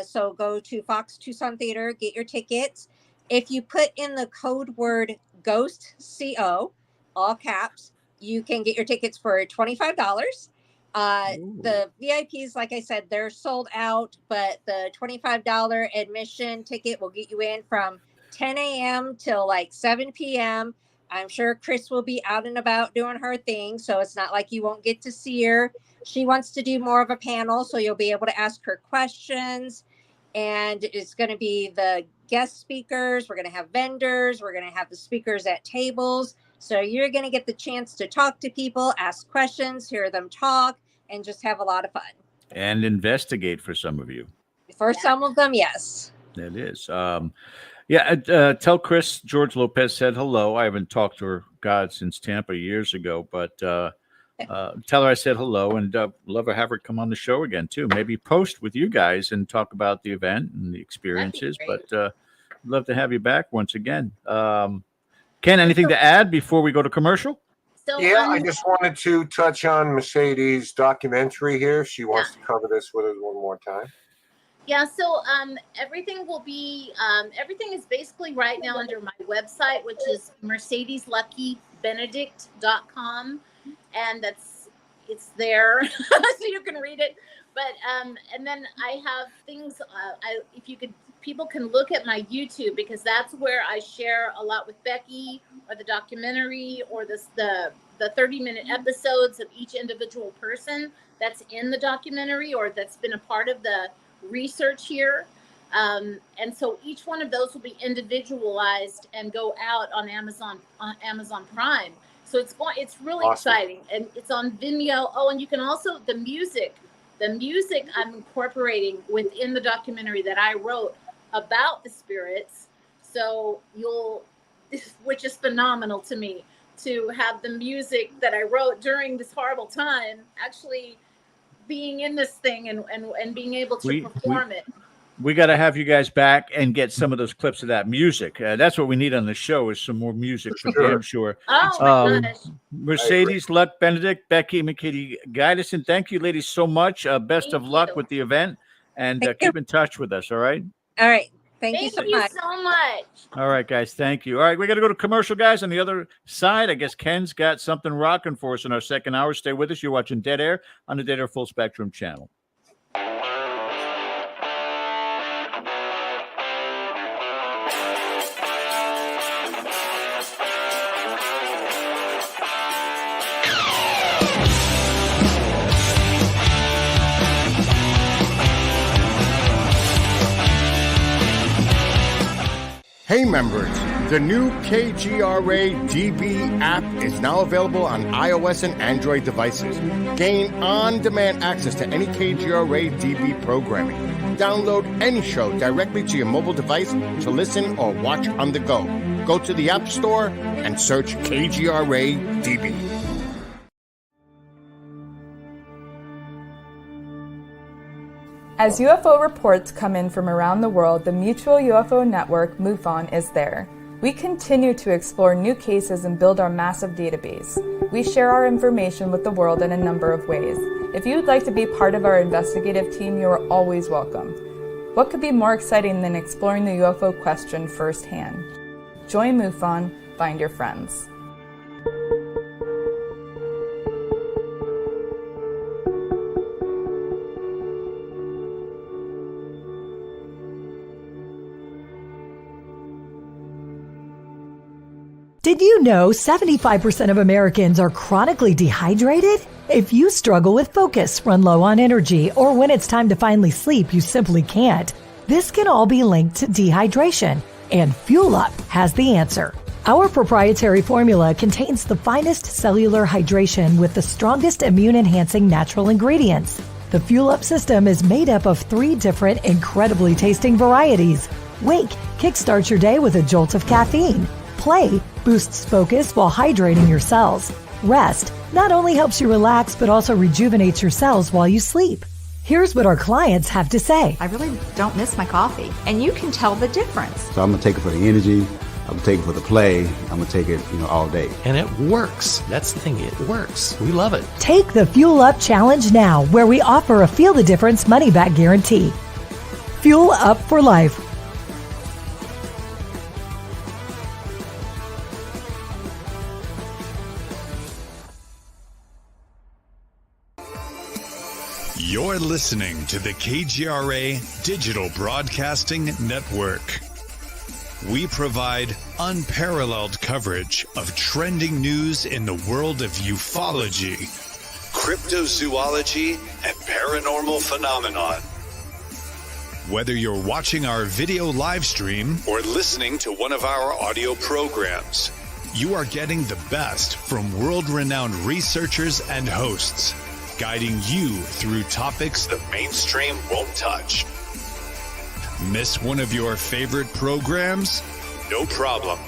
So go to Fox Tucson Theater, get your tickets. If you put in the code word GHOST, CO, all caps, you can get your tickets for $25. The VIPs, like I said, they're sold out, but the $25 admission ticket will get you in from 10 a.m. till like 7 p.m. I'm sure Chris will be out and about doing her thing, so it's not like you won't get to see her. She wants to do more of a panel, so you'll be able to ask her questions. And it's going to be the guest speakers. We're going to have vendors. We're going to have the speakers at tables. So you're going to get the chance to talk to people, ask questions, hear them talk, and just have a lot of fun. And investigate for some of you. For some of them, yes. It is. Tell Chris George Lopez said hello. I haven't talked to her, since Tampa years ago, but tell her I said hello, and love to have her come on the show again too. Maybe post with you guys and talk about the event and the experiences. But love to have you back once again. Ken, anything to add before we go to commercial? So, I just wanted to touch on Mercedes' documentary here. If she wants to cover this with us one more time. Yeah, so everything will be, everything is basically right now under my website, which is Mercedes Lucke-Benedict.com. And it's there, so you can read it. But, and then I have things, people can look at my YouTube, because that's where I share a lot with Becky, or the documentary, or the 30-minute episodes of each individual person that's in the documentary, or that's been a part of the research here. And so each one of those will be individualized and go out on Amazon Prime. So it's really awesome. Exciting, and it's on Vimeo. Oh, and you can also the music I'm incorporating within the documentary that I wrote about the spirits. So which is phenomenal to me, to have the music that I wrote during this horrible time actually being in this thing and being able to perform it. We got to have you guys back and get some of those clips of that music. That's what we need on the show, is some more music for damn sure. Oh my gosh. Mercedes Lucke-Benedict, Becky-McKiddy Gydesen, thank you ladies so much. Best of luck with the event, and keep in touch with us, all right? All right. Thank you so much. All right, guys. Thank you. All right, we got to go to commercial, guys. On the other side, I guess Ken's got something rocking for us in our second hour. Stay with us. You're watching Dead Air on the Dead Air Full Spectrum channel. Hey members, the new KGRA DB app is now available on iOS and Android devices. Gain on-demand access to any KGRA DB programming. Download any show directly to your mobile device to listen or watch on the go. Go to the App Store and search KGRA DB. As UFO reports come in from around the world, the Mutual UFO Network, MUFON, is there. We continue to explore new cases and build our massive database. We share our information with the world in a number of ways. If you would like to be part of our investigative team, you are always welcome. What could be more exciting than exploring the UFO question firsthand? Join MUFON, find your friends. Did you know 75% of Americans are chronically dehydrated? If you struggle with focus, run low on energy, or when it's time to finally sleep, you simply can't, this can all be linked to dehydration, and Fuel Up has the answer. Our proprietary formula contains the finest cellular hydration with the strongest immune-enhancing natural ingredients. The Fuel Up system is made up of 3 different incredibly tasting varieties. Wake kickstarts your day with a jolt of caffeine. Play boosts focus while hydrating your cells. Rest not only helps you relax, but also rejuvenates your cells while you sleep. Here's what our clients have to say. I really don't miss my coffee, and you can tell the difference. So I'm going to take it for the energy. I'm going to take it for the play. I'm going to take it, all day. And it works. That's the thing. It works. We love it. Take the Fuel Up Challenge now, where we offer a Feel the Difference money-back guarantee. Fuel Up for life. You're listening to the KGRA Digital Broadcasting Network. We provide unparalleled coverage of trending news in the world of ufology, cryptozoology, and paranormal phenomenon. Whether you're watching our video live stream or listening to one of our audio programs, you are getting the best from world-renowned researchers and hosts, guiding you through topics the mainstream won't touch. Miss one of your favorite programs? No problem.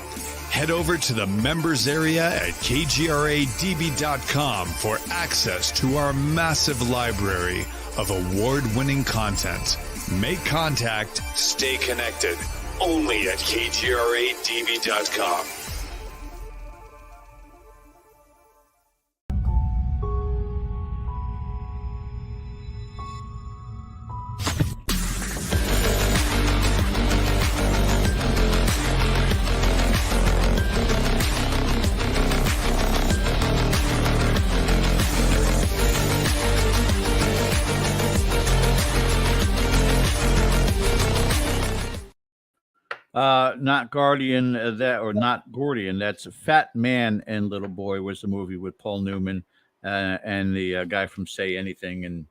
Head over to the members area at kgradb.com for access to our massive library of award-winning content. Make contact, stay connected, only at kgradb.com. Not Guardian, not Gordian. That's Fat Man and Little Boy was the movie with Paul Newman and the guy from Say Anything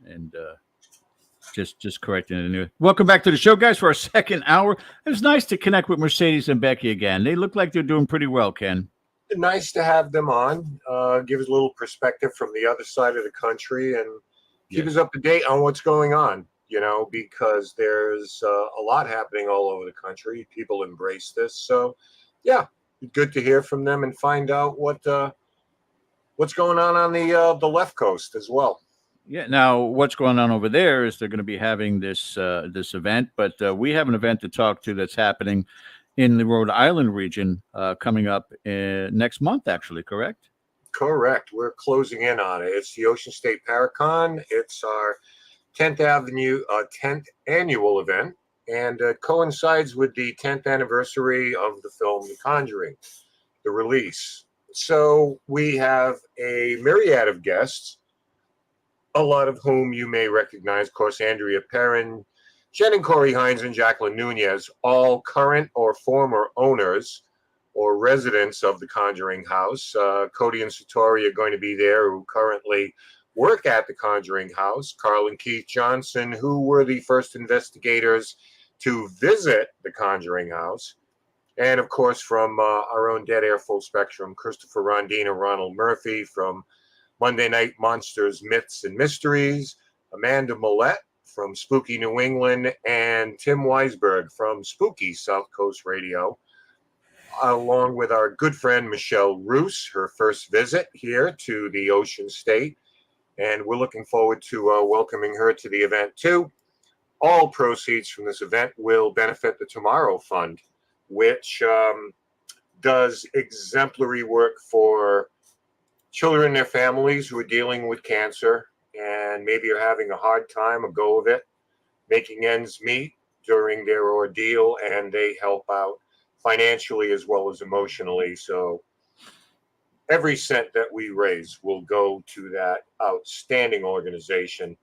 and just correcting it. Welcome back to the show, guys, for our second hour. It was nice to connect with Mercedes and Becky again. They look like they're doing pretty well, Ken. Nice to have them on. Give us a little perspective from the other side of the country and keep us up to date on what's going on. Because there's a lot happening all over the country. People embrace this. So, yeah, good to hear from them and find out what's going on the left coast as well. Yeah. Now, what's going on over there is they're going to be having this event, but we have an event to talk to that's happening in the Rhode Island region coming up next month, actually, correct? Correct. We're closing in on it. It's the Tucson ParaCon. It's our 10th annual event, and coincides with the 10th anniversary of the film The Conjuring, the release. So we have a myriad of guests, a lot of whom you may recognize. Of course, Andrea Perrin, Jen and Corey Hines, and Jacqueline Nunez, all current or former owners or residents of the Conjuring House. Cody and Satori are going to be there, who currently work at the Conjuring House. Carl and Keith Johnson, who were the first investigators to visit the Conjuring House. And of course, from our own Dead Air Full Spectrum, Christopher Rondina, Ronald Murphy from Monday Night Monsters, Myths and Mysteries, Amanda Millette from Spooky New England, and Tim Weisberg from Spooky South Coast Radio, along with our good friend Michelle Roos, her first visit here to the Ocean State. And we're looking forward to welcoming her to the event, too. All proceeds from this event will benefit the Tomorrow Fund, which does exemplary work for children and their families who are dealing with cancer and maybe are having a hard time, a go of it, making ends meet during their ordeal, and they help out financially as well as emotionally. So every cent that we raise will go to that outstanding organization.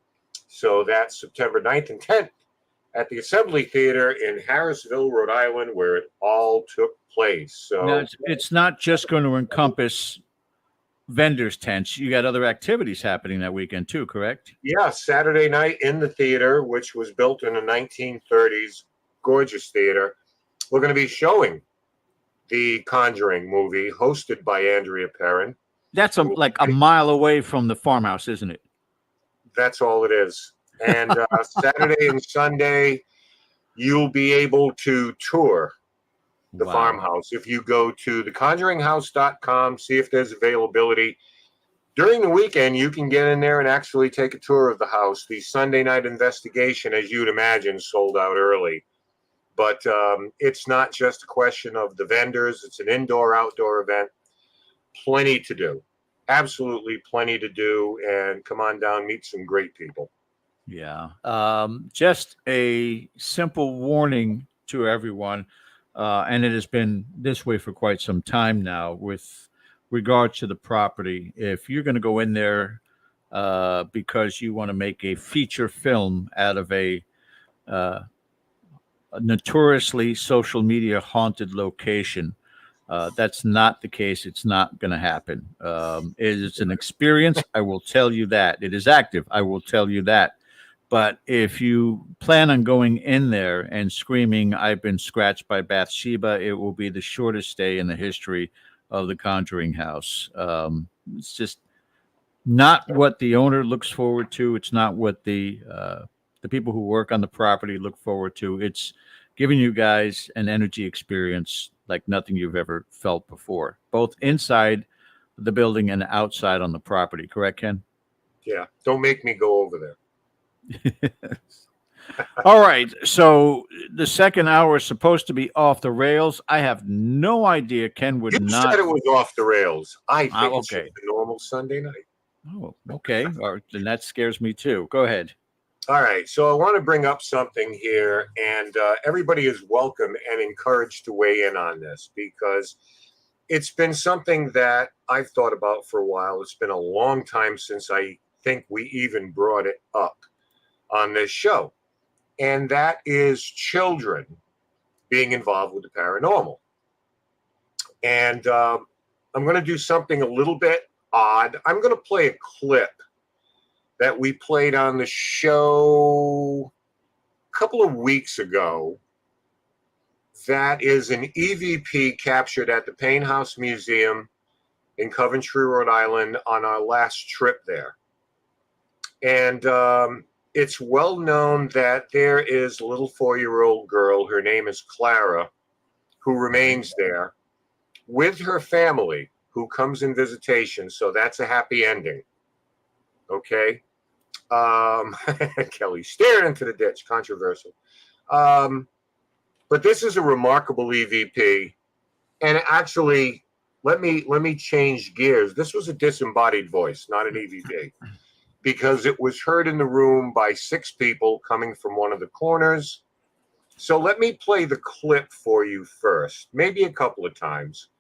So that's September 9th and 10th at the Assembly Theater in Harrisville, Rhode Island, where it all took place. So now it's not just going to encompass vendors' tents. You got other activities happening that weekend too, correct? Yeah, Saturday night in the theater, which was built in the 1930s, gorgeous theater. We're going to be showing the Conjuring movie, hosted by Andrea Perrin. That's like a mile away from the farmhouse, isn't it? That's all it is. And Saturday and Sunday, you'll be able to tour the farmhouse. If you go to theconjuringhouse.com, see if there's availability. During the weekend, you can get in there and actually take a tour of the house. The Sunday night investigation, as you'd imagine, sold out early. But it's not just a question of the vendors. It's an indoor-outdoor event. Plenty to do. Absolutely plenty to do. And come on down, meet some great people. Yeah. Just a simple warning to everyone, and it has been this way for quite some time now with regard to the property. If you're going to go in there because you want to make a feature film out of a notoriously social media haunted location, that's not the case. It's not going to happen. It's an experience. I will tell you that. It is active. I will tell you that. But if you plan on going in there and screaming, "I've been scratched by Bathsheba," it will be the shortest stay in the history of the Conjuring House. It's just not what the owner looks forward to. It's not what the people who work on the property look forward to. It's giving you guys an energy experience like nothing you've ever felt before, both inside the building and outside on the property. Correct, Ken? Yeah. Don't make me go over there. All right. So the second hour is supposed to be off the rails. I have no idea. Ken would you not. said it was off the rails. I think okay. it's just a normal Sunday night. Oh, okay. All right, then that scares me too. Go ahead. All right. So I want to bring up something here, and everybody is welcome and encouraged to weigh in on this because it's been something that I've thought about for a while. It's been a long time since I think we even brought it up on this show, and that is children being involved with the paranormal. And I'm going to do something a little bit odd. I'm going to play a clip that we played on the show a couple of weeks ago. That is an EVP captured at the Payne House Museum in Coventry, Rhode Island on our last trip there. And it's well known that there is a little 4-year-old girl, her name is Clara, who remains there with her family, who comes in visitation. So that's a happy ending. Okay. Kelly staring into the ditch, controversial. But this is a remarkable EVP. And actually, let me change gears. This was a disembodied voice, not an EVP. Because it was heard in the room by 6 people coming from one of the corners. So let me play the clip for you first, maybe a couple of times,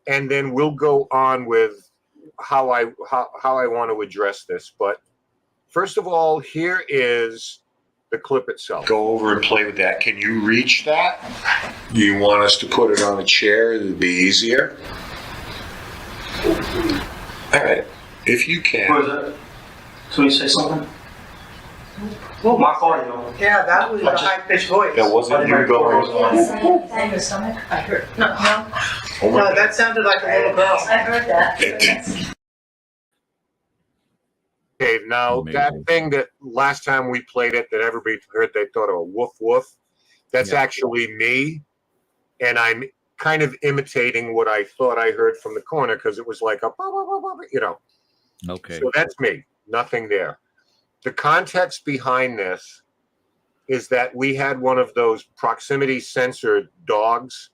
and then we'll go on with how I want to address this. But first of all, here is the clip itself. Go over and play with that. Can you reach that? Do you want us to put it on a chair? It'll be easier. All right, if you can. What is that? Can you say something? Well, my audio. Yeah, that was a high-pitched voice. That wasn't you going In your stomach? I heard. No. No, that sounded like a little girl. I heard that. Okay, now that thing that last time we played it that everybody heard, they thought of a woof woof. That's actually me, and I'm kind of imitating what I thought I heard from the corner because it was like a, you know. Okay. So that's me. Nothing there. The context behind this is that we had one of those proximity sensor dogs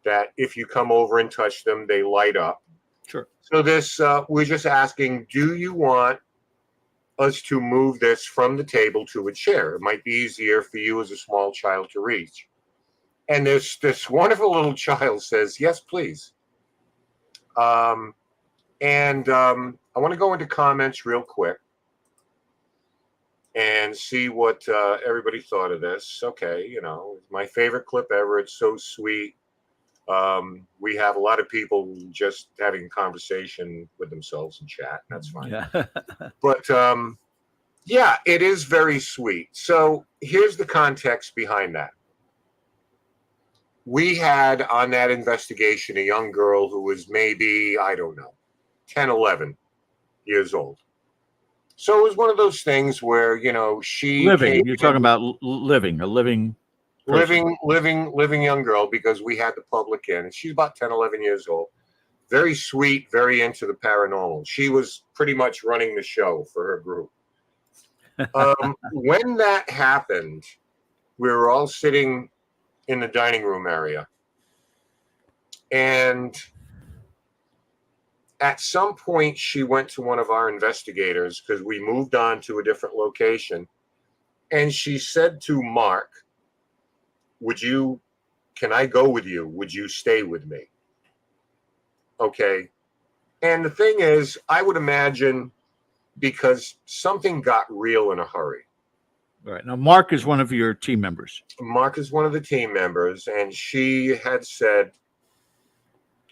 that if you come over and touch them, they light up. Sure. So this, we're just asking, do you want us to move this from the table to a chair? It might be easier for you as a small child to reach. And this wonderful little child says, yes, please. I want to go into comments real quick and see what everybody thought of this. Okay, you know, my favorite clip ever. It's so sweet. We have a lot of people just having a conversation with themselves in chat. That's fine. Yeah. But yeah, it is very sweet. So here's the context behind that. we had on that investigation a young girl who was maybe, I don't know, 10, 11 years old. So it was one of those things where, you know, she living. You're talking about living, a living person. living young girl, because we had the public in, and she's about 10, 11 years old. Very sweet, very into the paranormal. She was pretty much running the show for her group. When that happened, we were all sitting in the dining room area. And at some point, she went to one of our investigators, because we moved on to a different location. And she said to Mark, can I go with you? Would you stay with me? Okay. And the thing is, I would imagine because something got real in a hurry. All right. Now, Mark is one of your team members. Mark is one of the team members, and she had said,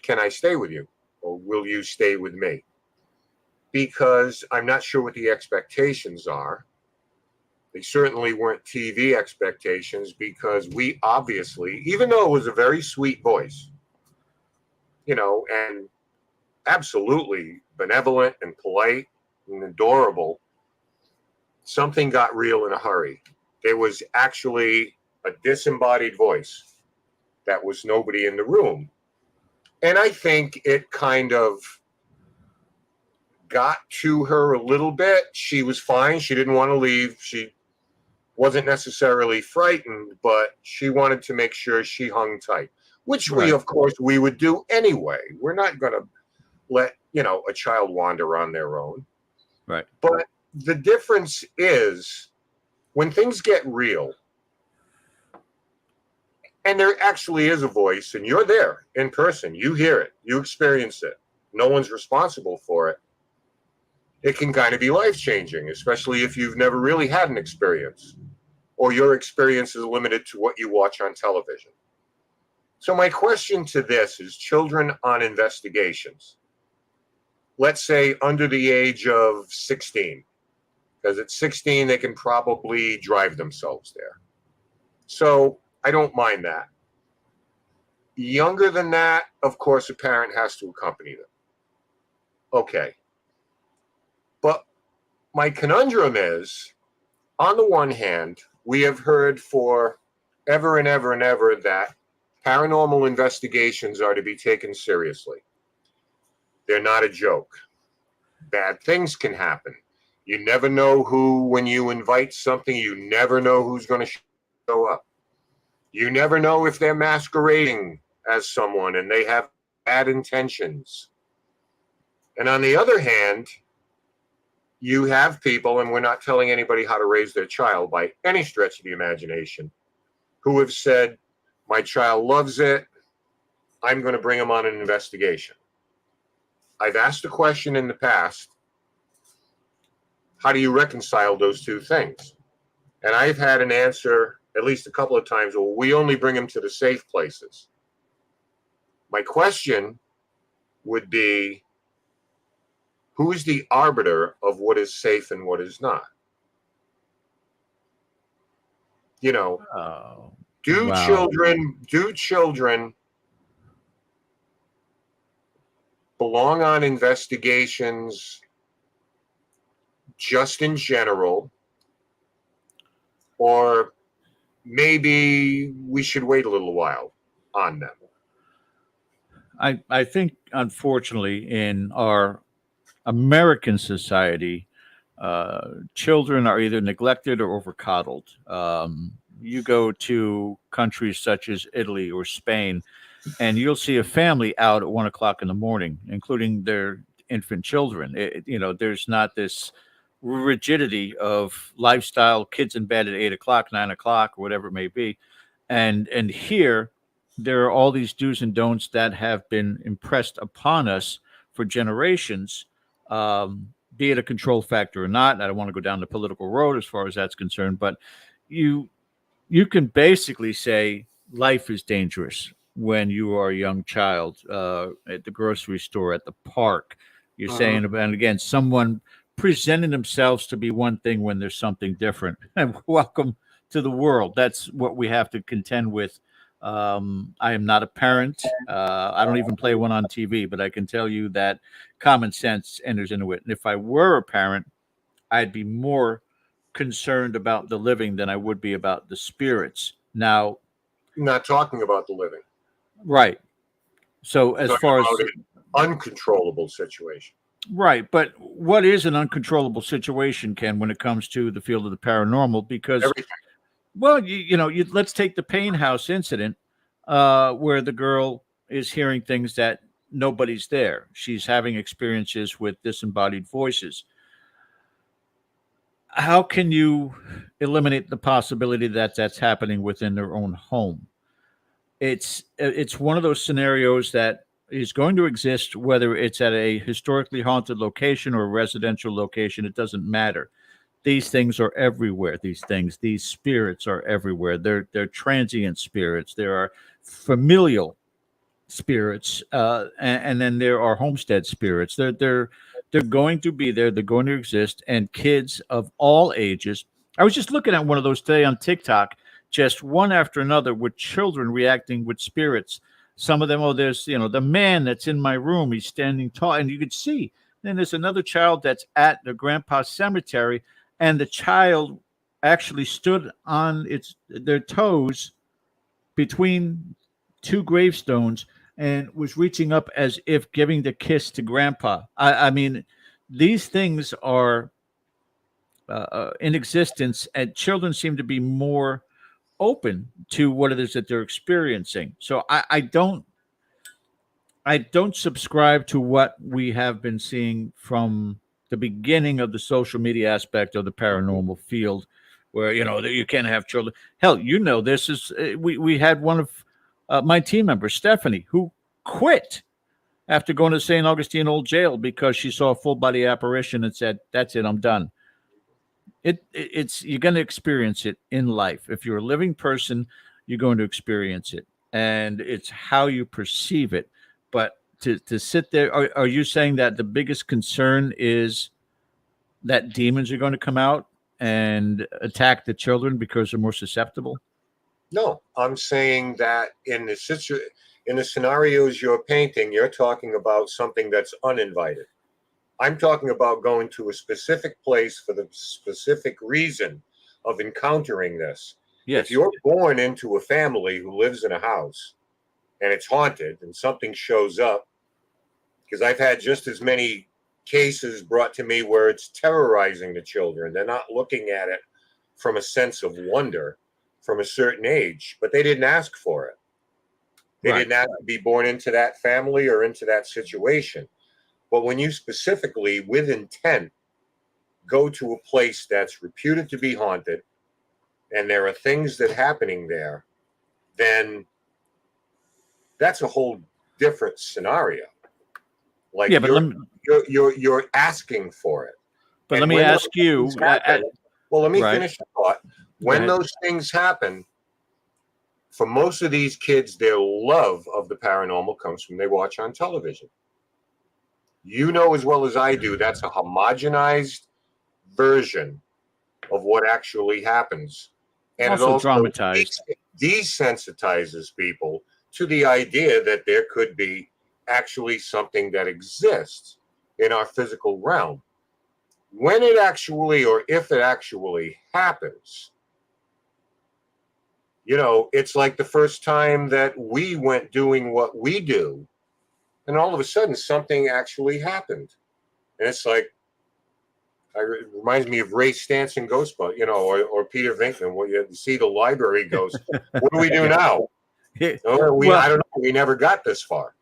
can I stay with you? Or will you stay with me? Because I'm not sure what the expectations are. They certainly weren't TV expectations, because we obviously, even though it was a very sweet voice, you know, and absolutely benevolent and polite and adorable, something got real in a hurry. There was actually a disembodied voice that was nobody in the room. And I think it kind of got to her a little bit. She was fine. She didn't want to leave. She wasn't necessarily frightened, but she wanted to make sure she hung tight, which we, of course, we would do anyway. We're not going to let, you know, a child wander on their own. Right. But the difference is when things get real, and there actually is a voice, and you're there in person, you hear it, you experience it, no one's responsible for it, it can kind of be life-changing, especially if you've never really had an experience, or your experience is limited to what you watch on television. So my question to this is children on investigations. Let's say under the age of 16, because at 16, they can probably drive themselves there. So I don't mind that. Younger than that, of course, a parent has to accompany them. Okay. But my conundrum is, on the one hand, we have heard for ever and ever and ever that paranormal investigations are to be taken seriously. They're not a joke. Bad things can happen. You never know who, when you invite something, you never know who's going to show up. You never know if they're masquerading as someone and they have bad intentions. And on the other hand, you have people, and we're not telling anybody how to raise their child by any stretch of the imagination, who have said, my child loves it, I'm going to bring him on an investigation. I've asked the question in the past, how do you reconcile those two things? And I've had an answer at least a couple of times, well, we only bring him to the safe places. My question would be, who is the arbiter of what is safe and what is not? You know, do children belong on investigations just in general, or maybe we should wait a little while on them? I think, unfortunately, in our American society, children are either neglected or overcoddled. You go to countries such as Italy or Spain, and you'll see a family out at 1 o'clock in the morning, including their infant children. There's not this rigidity of lifestyle, kids in bed at 8 o'clock, 9 o'clock, or whatever it may be. And here, there are all these do's and don'ts that have been impressed upon us for generations, be it a control factor or not. I don't want to go down the political road as far as that's concerned, but you can basically say life is dangerous when you are a young child, at the grocery store, at the park. You're saying, and again, someone presenting themselves to be one thing when there's something different. And welcome to the world. That's what we have to contend with I am not a parent. I don't even play one on TV, but I can tell you that common sense enters into it. And if I were a parent, I'd be more concerned about the living than I would be about the spirits. Now, not talking about the living. Right. So as far as an uncontrollable situation. Right. But what is an uncontrollable situation, Ken, when it comes to the field of the paranormal? Because, everything. Well, let's take the Payne House incident where the girl is hearing things that nobody's there. She's having experiences with disembodied voices. How can you eliminate the possibility that that's happening within their own home? It's one of those scenarios that is going to exist, whether it's at a historically haunted location or a residential location. It doesn't matter. These things are everywhere. These spirits are everywhere. They're transient spirits. There are familial spirits, and then there are homestead spirits. They're going to be there. They're going to exist. And kids of all ages. I was just looking at one of those today on TikTok, just one after another, with children reacting with spirits. Some of them, there's the man that's in my room. He's standing tall, and you could see. Then there's another child that's at the grandpa's cemetery, and the child actually stood on their toes between two gravestones and was reaching up as if giving the kiss to grandpa. I mean, these things are in existence, and children seem to be more open to what it is that they're experiencing. So I don't subscribe to what we have been seeing from the beginning of the social media aspect of the paranormal field, where you can't have children. Hell, this is we had one of my team members, Stephanie, who quit after going to St. Augustine Old Jail because she saw a full body apparition and said, "That's it, I'm done." It's you're going to experience it in life. If you're a living person, you're going to experience it, and it's how you perceive it. But to sit there, are you saying that the biggest concern is that demons are going to come out and attack the children because they're more susceptible? No, I'm saying that in the scenarios you're painting, you're talking about something that's uninvited. I'm talking about going to a specific place for the specific reason of encountering this. Yes. If you're born into a family who lives in a house and it's haunted and something shows up, because I've had just as many cases brought to me where it's terrorizing the children. They're not looking at it from a sense of wonder from a certain age, but they didn't ask for it. They didn't ask to be born into that family or into that situation. But when you specifically, with intent, go to a place that's reputed to be haunted, and there are things that are happening there, then that's a whole different scenario. Like, yeah, but you're asking for it. But and let me ask you. Let me finish the thought. When those things happen, for most of these kids, their love of the paranormal comes from they watch on television. You know as well as I do, that's a homogenized version of what actually happens. And also it also dramatized. Desensitizes people to the idea that there could be actually something that exists in our physical realm. When it actually, or if it actually happens, it's like the first time that we went doing what we do, and all of a sudden something actually happened. And it's like, it reminds me of Ray Stantz in Ghostbusters, or Peter Venkman, where you see the library ghost. What do we do now? I don't know. We never got this far.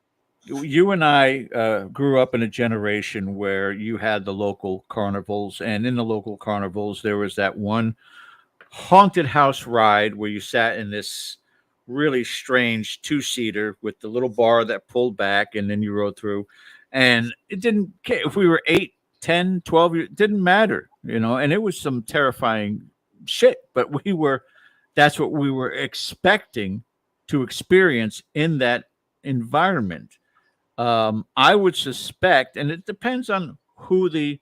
You and I grew up in a generation where you had the local carnivals, and in the local carnivals, there was that one haunted house ride where you sat in this really strange two-seater with the little bar that pulled back, and then you rode through. And it didn't care if we were 8, 10, 12 years, it didn't matter, and it was some terrifying shit, but that's what we were expecting to experience in that environment. I would suspect, and it depends on who the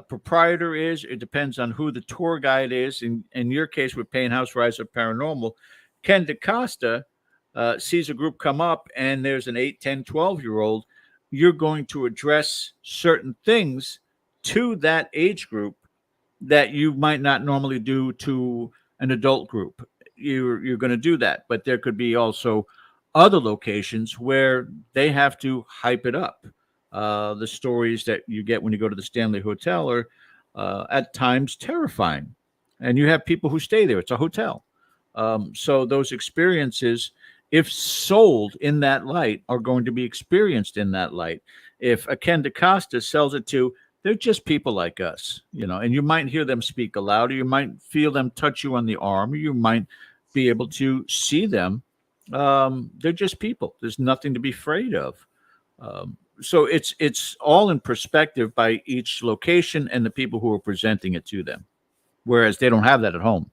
proprietor is. It depends on who the tour guide is. In your case with Payne House Rise of Paranormal, Ken DaCosta sees a group come up and there's an 8, 10, 12-year-old, you're going to address certain things to that age group that you might not normally do to an adult group. You're going to do that. But there could be also other locations where they have to hype it up. The stories that you get when you go to the Stanley Hotel are at times terrifying. And you have people who stay there. It's a hotel. So those experiences, if sold in that light, are going to be experienced in that light. If a Ken DaCosta sells it to, they're just people like us, and you might hear them speak aloud, or you might feel them touch you on the arm, or you might be able to see them. They're just people. There's nothing to be afraid of. So it's all in perspective by each location and the people who are presenting it to them, whereas they don't have that at home.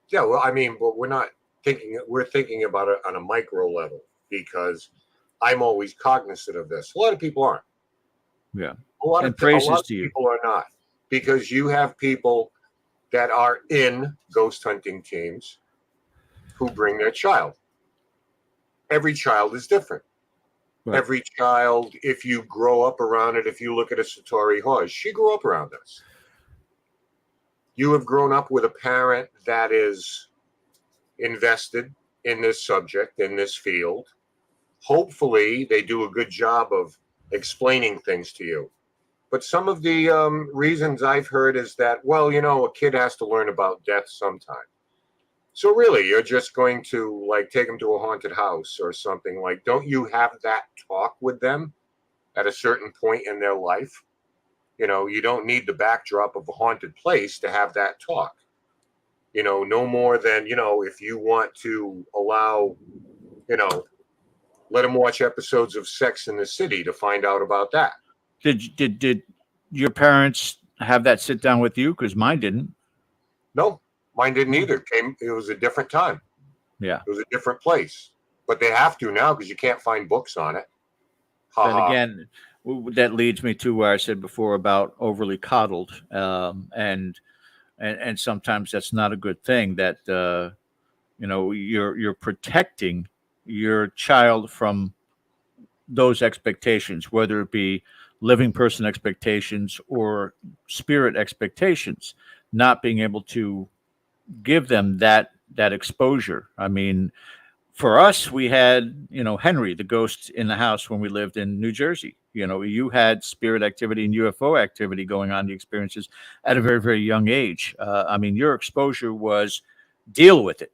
Yeah, well, I mean, but we're thinking about it on a micro level, because I'm always cognizant of this. A lot of people aren't. Yeah. A lot of to you. people are not, because you have people that are in ghost hunting teams who bring their child. Every child is different. Right. Every child, if you grow up around it, if you look at a Satori Hawes, she grew up around this. You have grown up with a parent that is invested in this subject, in this field. Hopefully, they do a good job of explaining things to you. But some of the reasons I've heard is that, well, a kid has to learn about death sometime. So really, you're just going to take them to a haunted house or something. Don't you have that talk with them at a certain point in their life? You don't need the backdrop of a haunted place to have that talk. No more than, if you want to allow, let them watch episodes of Sex in the City to find out about that. Did your parents have that sit down with you? Because mine didn't. No, mine didn't either. It was a different time. Yeah. It was a different place. But they have to now, because you can't find books on it. And again, that leads me to where I said before about overly coddled. And sometimes that's not a good thing, that you're protecting your child from those expectations, whether it be living person expectations or spirit expectations, not being able to give them that exposure. I mean, for us, we had, Henry, the ghost in the house when we lived in New Jersey. You had spirit activity and UFO activity going on, the experiences at a very, very young age. I mean, your exposure was deal with it.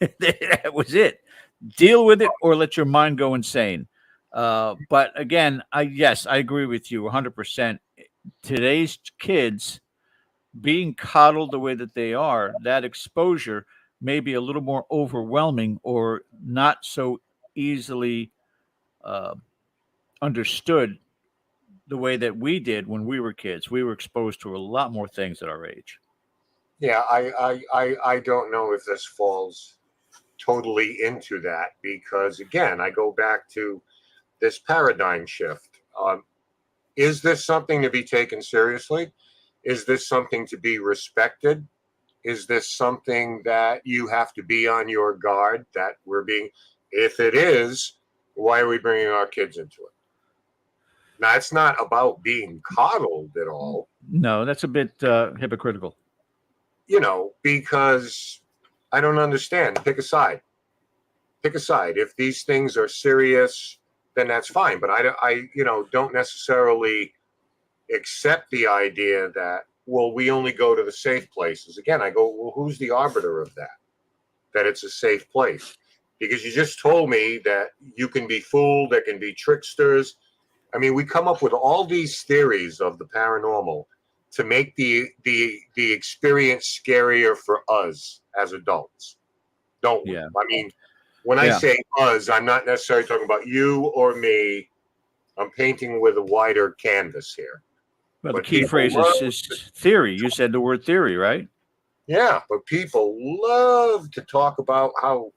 That was it. Deal with it or let your mind go insane. But again, I agree with you 100%. Today's kids being coddled the way that they are, that exposure may be a little more overwhelming or not so easily understood the way that we did when we were kids. We were exposed to a lot more things at our age. Yeah, I don't know if this falls totally into that, because again, I go back to this paradigm shift. Is this something to be taken seriously? Is this something to be respected? Is this something that you have to be on your guard that we're being? If it is, why are we bringing our kids into it? Now, it's not about being coddled at all. No, that's a bit hypocritical. Because I don't understand. Pick a side. Pick a side. If these things are serious, then that's fine. But I don't necessarily accept the idea that, well, we only go to the safe places. Again, I go, well, who's the arbiter of that? That it's a safe place? Because you just told me that you can be fooled, there can be tricksters. I mean, we come up with all these theories of the paranormal to make the experience scarier for us as adults, don't we? Yeah. I mean, when I say us, I'm not necessarily talking about you or me. I'm painting with a wider canvas here. Well, the key phrase is theory. You said the word theory, right? Yeah, but people love to talk about how,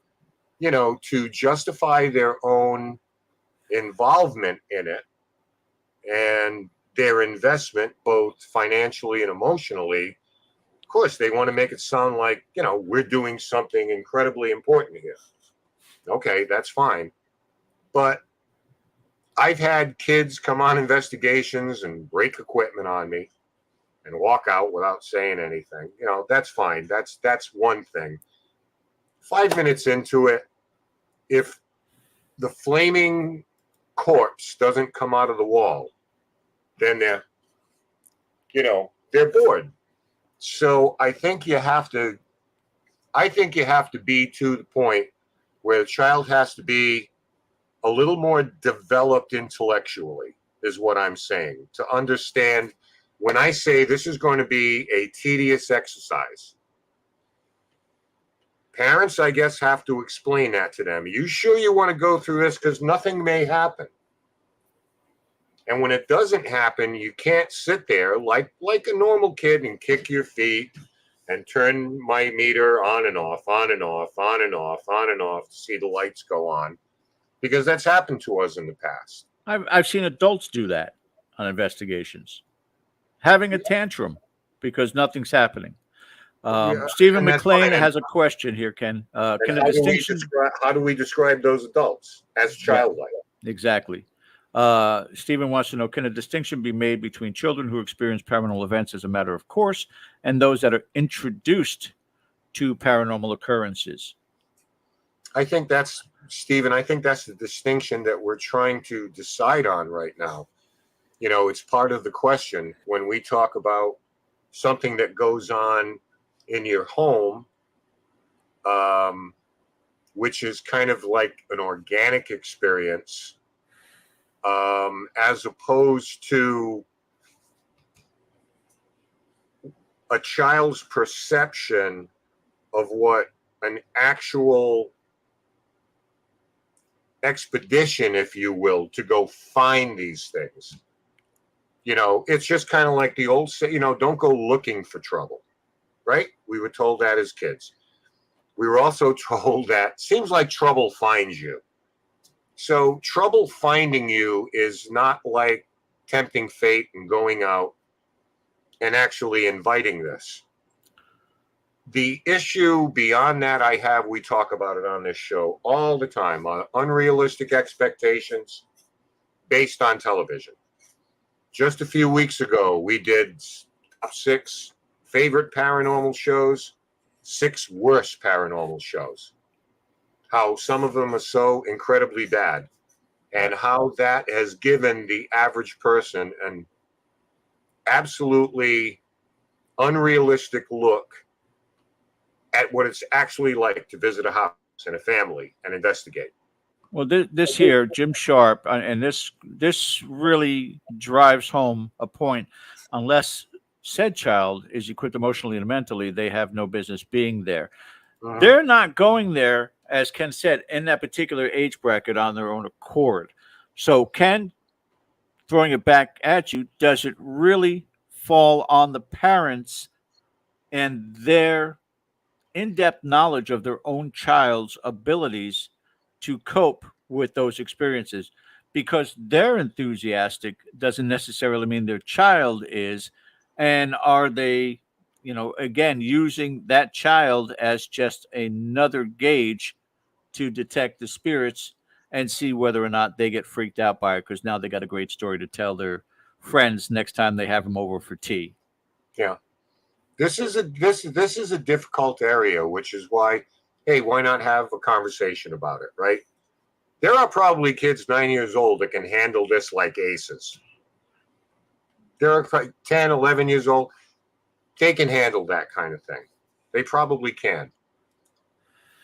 to justify their own involvement in it and their investment, both financially and emotionally. Of course, they want to make it sound like, we're doing something incredibly important here. Okay, that's fine. But I've had kids come on investigations and break equipment on me and walk out without saying anything. You know, that's fine. That's one thing. 5 minutes into it, if the flaming corpse doesn't come out of the wall, then they're bored. So I think you have to be to the point where the child has to be a little more developed intellectually, is what I'm saying, to understand when I say this is going to be a tedious exercise. Parents, I guess, have to explain that to them. You sure you want to go through this? Because nothing may happen. And when it doesn't happen, you can't sit there like a normal kid and kick your feet and turn my meter on and off, on and off, on and off, on and off to see the lights go on, because that's happened to us in the past. I've seen adults do that on investigations, having a tantrum because nothing's happening. Stephen McLean has a question here, Ken. Can a distinction? How do we describe those adults as childlike? Yeah, exactly. Stephen wants to know, can a distinction be made between children who experience paranormal events as a matter of course and those that are introduced to paranormal occurrences? I think that's, Stephen, I think that's the distinction that we're trying to decide on right now. You know, it's part of the question when we talk about something that goes on in your home, which is kind of like an organic experience, as opposed to a child's perception of what an actual expedition, if you will, to go find these things. You know, it's just kind of like the old, don't go looking for trouble, right? We were told that as kids. We were also told that seems like trouble finds you. So trouble finding you is not like tempting fate and going out and actually inviting this. The issue beyond that we talk about it on this show all the time, on unrealistic expectations based on television. Just a few weeks ago, we did top 6 favorite paranormal shows, 6 worst paranormal shows. How some of them are so incredibly bad, and how that has given the average person an absolutely unrealistic look at what it's actually like to visit a house and a family and investigate. Well, this here, Jim Sharp, and this really drives home a point. Unless said child is equipped emotionally and mentally, they have no business being there. They're not going there, as Ken said, in that particular age bracket on their own accord. So, Ken, throwing it back at you, does it really fall on the parents and their in-depth knowledge of their own child's abilities to cope with those experiences? Because they're enthusiastic doesn't necessarily mean their child is. And are they, again, using that child as just another gauge to detect the spirits and see whether or not they get freaked out by it, because now they got a great story to tell their friends next time they have them over for tea. Yeah. This is a difficult area, which is why, hey, why not have a conversation about it, right? There are probably kids 9 years old that can handle this like aces. There are 10, 11 years old. They can handle that kind of thing. They probably can.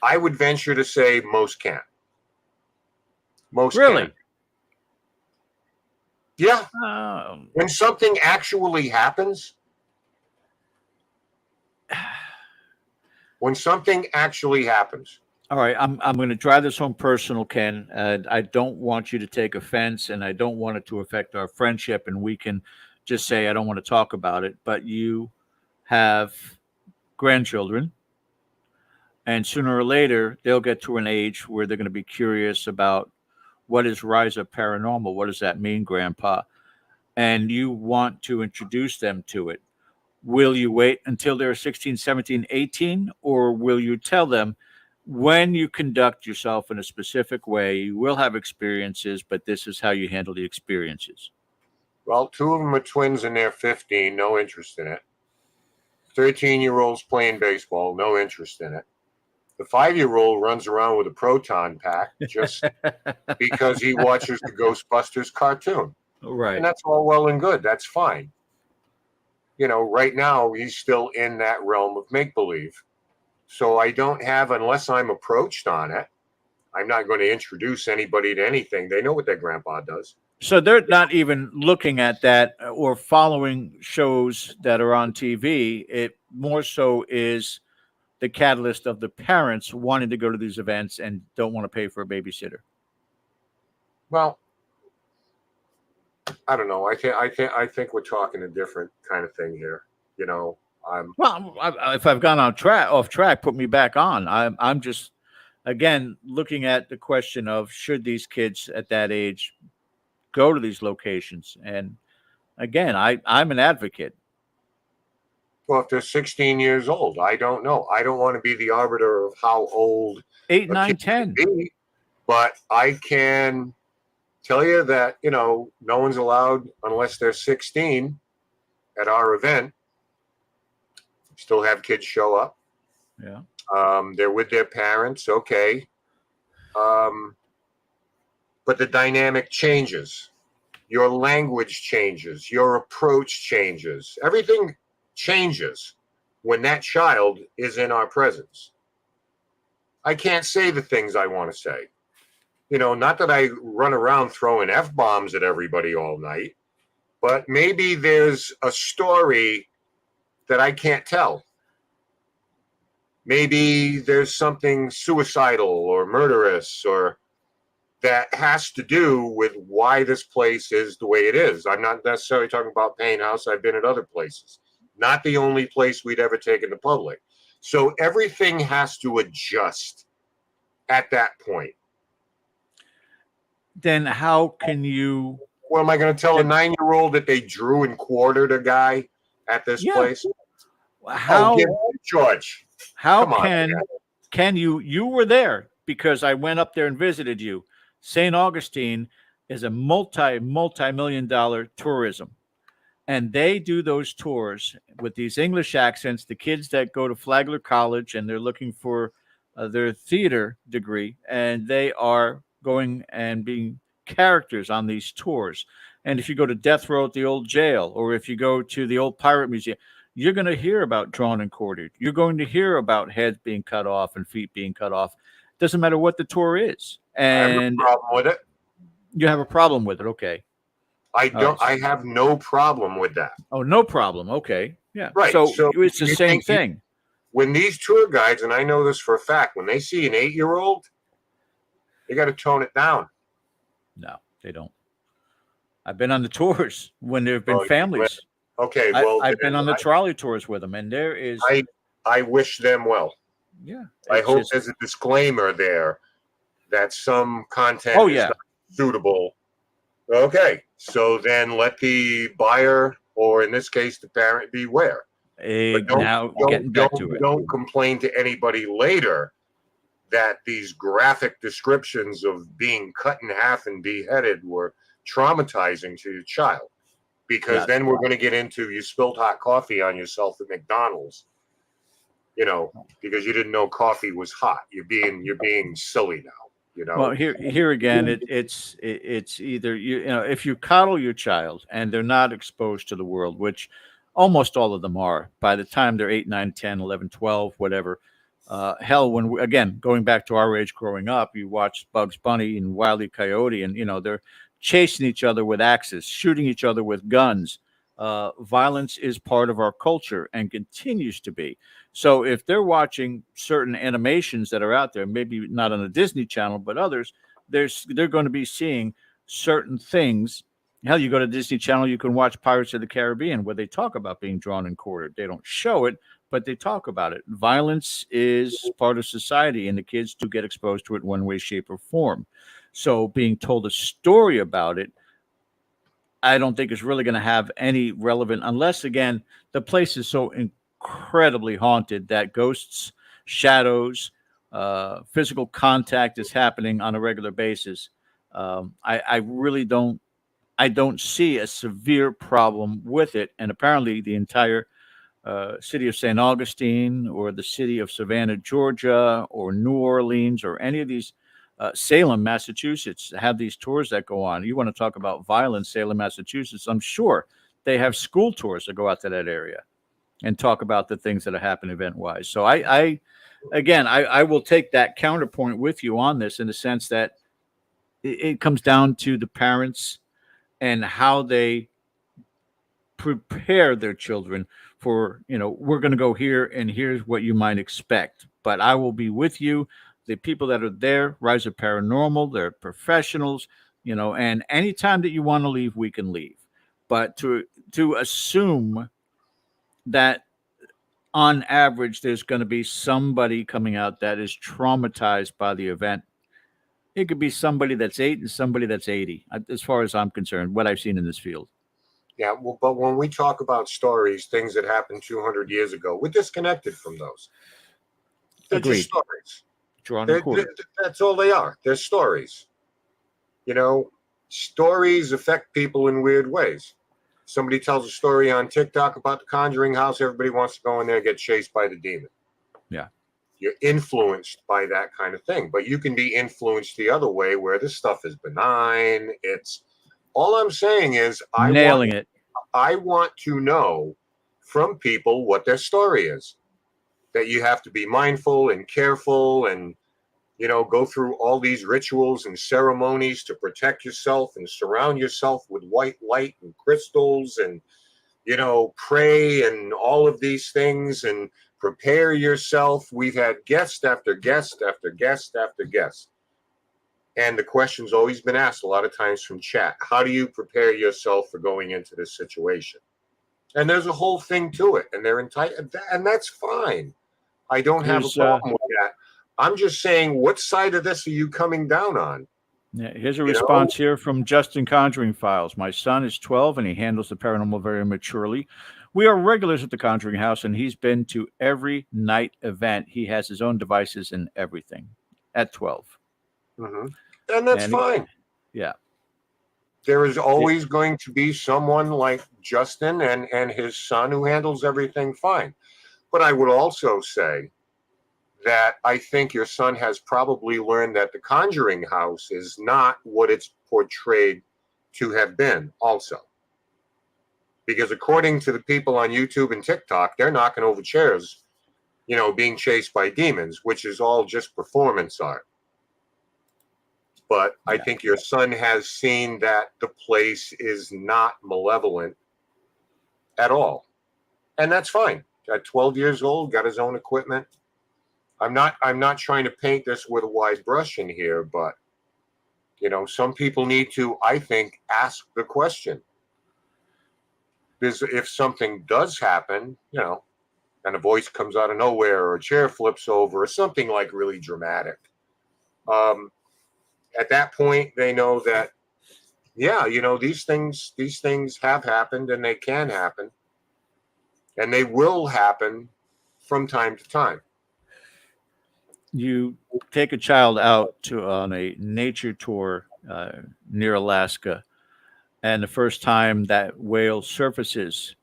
I would venture to say most can't. Most really? Can. Yeah. When something actually happens, All right, I'm going to drive this home personal, Ken. I don't want you to take offense, and I don't want it to affect our friendship, and we can just say I don't want to talk about it. But you have grandchildren, and sooner or later, they'll get to an age where they're going to be curious about what is Rise Up Paranormal? What does that mean, Grandpa? And you want to introduce them to it. Will you wait until they're 16, 17, 18, or will you tell them, when you conduct yourself in a specific way, you will have experiences, but this is how you handle the experiences. Well, 2 of them are twins and they're 15, no interest in it. 13-year-old's playing baseball, no interest in it. The 5-year-old runs around with a proton pack just because he watches the Ghostbusters cartoon. Right. And that's all well and good. That's fine. You know, right now he's still in that realm of make-believe. So I don't have, unless I'm approached on it, I'm not going to introduce anybody to anything. They know what their grandpa does. So they're not even looking at that or following shows that are on TV. It more so is the catalyst of the parents wanting to go to these events and don't want to pay for a babysitter. Well, I don't know. I think we're talking a different kind of thing here. You know, if I've gone off track, put me back on. I'm just, again, looking at the question of should these kids at that age go to these locations? And again, I'm an advocate. Well, if they're 16 years old, I don't know. I don't want to be the arbiter of how old 8, 9, 10. Be, but I can tell you that, you know, no one's allowed unless they're 16 at our event. Still have kids show up. Yeah. They're with their parents. Okay. But the dynamic changes. Your language changes. Your approach changes. Everything changes when that child is in our presence. I can't say the things I want to say. You know, not that I run around throwing F-bombs at everybody all night, but maybe there's a story that I can't tell. Maybe there's something suicidal or murderous or that has to do with why this place is the way it is. I'm not necessarily talking about Payne House. I've been at other places. Not the only place we'd ever taken the public. So everything has to adjust at that point. Then how can you... What am I going to tell a 9-year-old that they drew and quartered a guy at this place? How, George? How can you were there because I went up there and visited you. St. Augustine is a multi-million-dollar tourism. And they do those tours with these English accents, the kids that go to Flagler College and they're looking for their theater degree, and they are going and being characters on these tours. And if you go to Death Row at the old jail, or if you go to the old Pirate Museum, you're going to hear about drawn and quartered. You're going to hear about heads being cut off and feet being cut off. Doesn't matter what the tour is. And I have a problem with it. You have a problem with it. Okay. I don't. I have no problem with that. Oh, no problem. Okay. Yeah. Right. So it's the same thing. When these tour guides, and I know this for a fact, when they see an 8-year-old, they got to tone it down. No, they don't. I've been on the tours when there have been families. Okay. Well, I've been on the trolley tours with them, and there is. I wish them well. Yeah. I hope there's a disclaimer there that some content is not suitable. Okay, so then let the buyer, or in this case, the parent, beware. Don't complain to anybody later that these graphic descriptions of being cut in half and beheaded were traumatizing to your child. Because then we're going to get into you spilled hot coffee on yourself at McDonald's, you know, because you didn't know coffee was hot. You're being silly now. You know? Well, here again, it's either you know if you coddle your child and they're not exposed to the world, which almost all of them are by the time they're 8, 9, 10, 11, 12, whatever. Hell, again going back to our age growing up, you watch Bugs Bunny and Wile E. Coyote, and you know they're chasing each other with axes, shooting each other with guns. Violence is part of our culture and continues to be. So if they're watching certain animations that are out there, maybe not on the Disney Channel, but others, they're going to be seeing certain things. Hell, you go to Disney Channel, you can watch Pirates of the Caribbean, where they talk about being drawn and quartered. They don't show it, but they talk about it. Violence is part of society, and the kids do get exposed to it one way, shape, or form. So being told a story about it, I don't think is really going to have any relevant, unless, again, the place is so incredibly haunted that ghosts, shadows, physical contact is happening on a regular basis, I really don't see a severe problem with it. And apparently the entire city of St. Augustine or the city of Savannah, Georgia, or New Orleans, or any of these, Salem, Massachusetts, have these tours that go on. You want to talk about violence, Salem, Massachusetts, I'm sure they have school tours that go out to that area and talk about the things that have happened event-wise. So I will take that counterpoint with you on this, in the sense that it comes down to the parents and how they prepare their children for, we're going to go here and here's what you might expect. But I will be with you. The people that are there, Rise of Paranormal, they're professionals, and anytime that you want to leave, we can leave. But to assume that on average there's going to be somebody coming out that is traumatized by the event, it could be somebody that's 8 and somebody that's 80, as far as I'm concerned, what I've seen in this field. Yeah, well, but when we talk about stories, things that happened 200 years ago, we're disconnected from those. They're Agreed. just stories. That's all they are. They're stories. Stories affect people in weird ways. Somebody tells a story on TikTok about the Conjuring house, everybody wants to go in there and get chased by the demon. Yeah. You're influenced by that kind of thing, but you can be influenced the other way, where this stuff is benign. All I'm saying is I want to know from people what their story is, that you have to be mindful and careful and, go through all these rituals and ceremonies to protect yourself and surround yourself with white light and crystals and, pray and all of these things and prepare yourself. We've had guest after guest after guest after guest. And the question's always been asked a lot of times from chat. How do you prepare yourself for going into this situation? And there's a whole thing to it, and they're entitled, and that's fine. I don't have a problem with that. I'm just saying, what side of this are you coming down on? Yeah, here's a response here from Justin Conjuring Files. My son is 12 and he handles the paranormal very maturely. We are regulars at the Conjuring house, and he's been to every night event. He has his own devices and everything at 12. Mm-hmm. And that's fine. Yeah. There is always going to be someone like Justin and his son who handles everything fine. But I would also say that I think your son has probably learned that the Conjuring house is not what it's portrayed to have been also. Because according to the people on YouTube and TikTok, they're knocking over chairs, being chased by demons, which is all just performance art. But I think your son has seen that the place is not malevolent at all. And that's fine. At 12 years old, got his own equipment. I'm not trying to paint this with a wide brush in here, but some people need to, I think, ask the question. Because if something does happen, and a voice comes out of nowhere or a chair flips over or something like really dramatic, at that point they know that, these things have happened and they can happen and they will happen from time to time. You take a child out on a nature tour near Alaska, and the first time that whale surfaces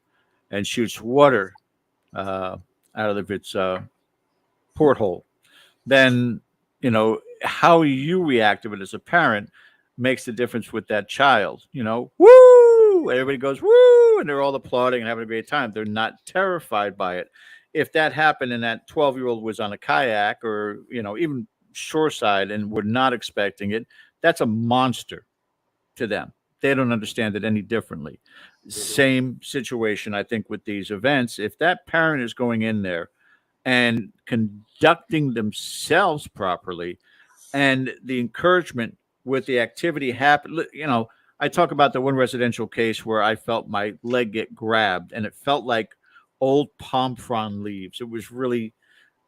and shoots water out of its porthole, then how you react to it as a parent makes the difference with that child. Woo! Everybody goes woo, and they're all applauding and having a great time. They're not terrified by it. If that happened and that 12-year-old was on a kayak or even shoreside and were not expecting it, that's a monster to them. They don't understand it any differently. Same situation, I think, with these events. If that parent is going in there and conducting themselves properly, and the encouragement with the activity happen, I talk about the one residential case where I felt my leg get grabbed, and it felt like old palm frond leaves. It was really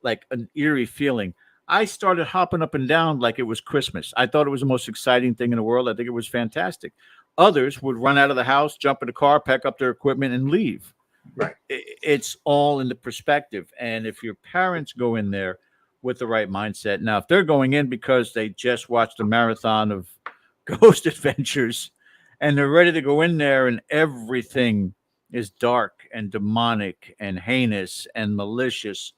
like an eerie feeling. I started hopping up and down like it was Christmas. I thought it was the most exciting thing in the world. I think it was fantastic. Others would run out of the house, jump in the car, pack up their equipment, and leave. Right. It's all in the perspective. And if your parents go in there with the right mindset. Now, if they're going in because they just watched a marathon of Ghost Adventures and they're ready to go in there and everything is dark and demonic and heinous and malicious,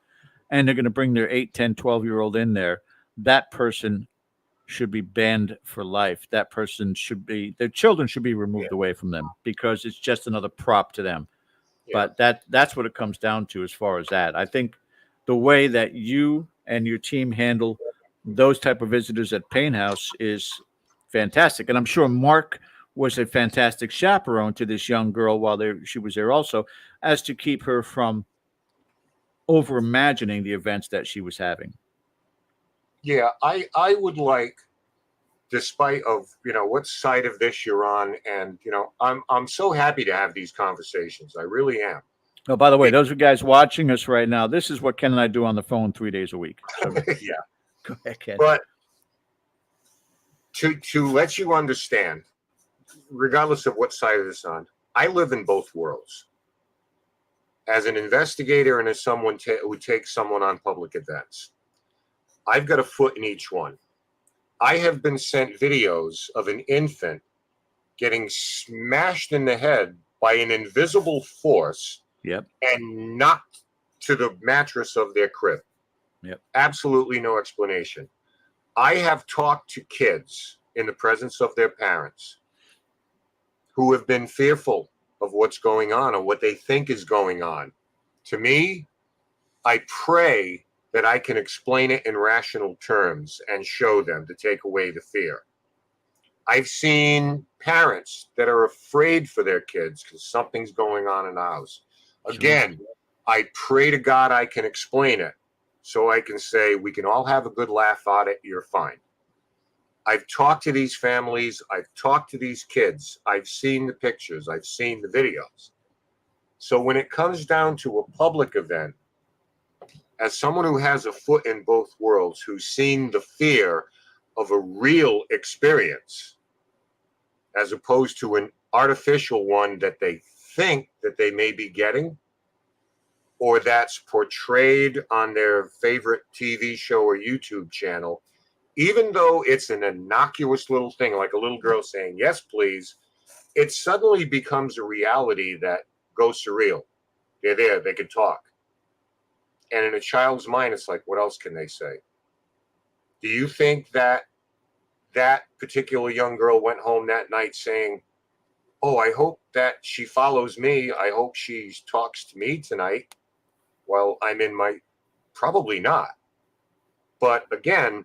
and they're going to bring their 8, 10, 12-year-old in there, that person should be banned for life. That person should be, their children should be removed away from them because it's just another prop to them. But that's what it comes down to as far as that. I think the way that you and your team handle those type of visitors at Pain House is fantastic. And I'm sure Mark was a fantastic chaperone to this young girl while she was there also, as to keep her from over imagining the events that she was having. Yeah, I would like, despite of, what side of this you're on, and, I'm so happy to have these conversations. I really am. Oh, by the way, those are guys watching us right now. This is what Ken and I do on the phone 3 days a week. So, yeah. Go ahead, Ken. But to let you understand, regardless of what side of this on, I live in both worlds. As an investigator and as someone who takes someone on public events, I've got a foot in each one. I have been sent videos of an infant getting smashed in the head by an invisible force and knocked to the mattress of their crib. Absolutely no explanation. I have talked to kids in the presence of their parents who have been fearful of what's going on or what they think is going on. To me, I pray that I can explain it in rational terms and show them to take away the fear. I've seen parents that are afraid for their kids because something's going on in the house. Again, I pray to God I can explain it so I can say, we can all have a good laugh at it, you're fine. I've talked to these families, I've talked to these kids, I've seen the pictures, I've seen the videos. So when it comes down to a public event, as someone who has a foot in both worlds, who's seen the fear of a real experience, as opposed to an artificial one that they think that they may be getting, or that's portrayed on their favorite TV show or YouTube channel, even though it's an innocuous little thing, like a little girl saying, yes, please, it suddenly becomes a reality that ghosts are real. They're there, they can talk. And in a child's mind, it's like, what else can they say? Do you think that that particular young girl went home that night saying, oh, I hope that she follows me. I hope she talks to me tonight while I'm in my, probably not. But again,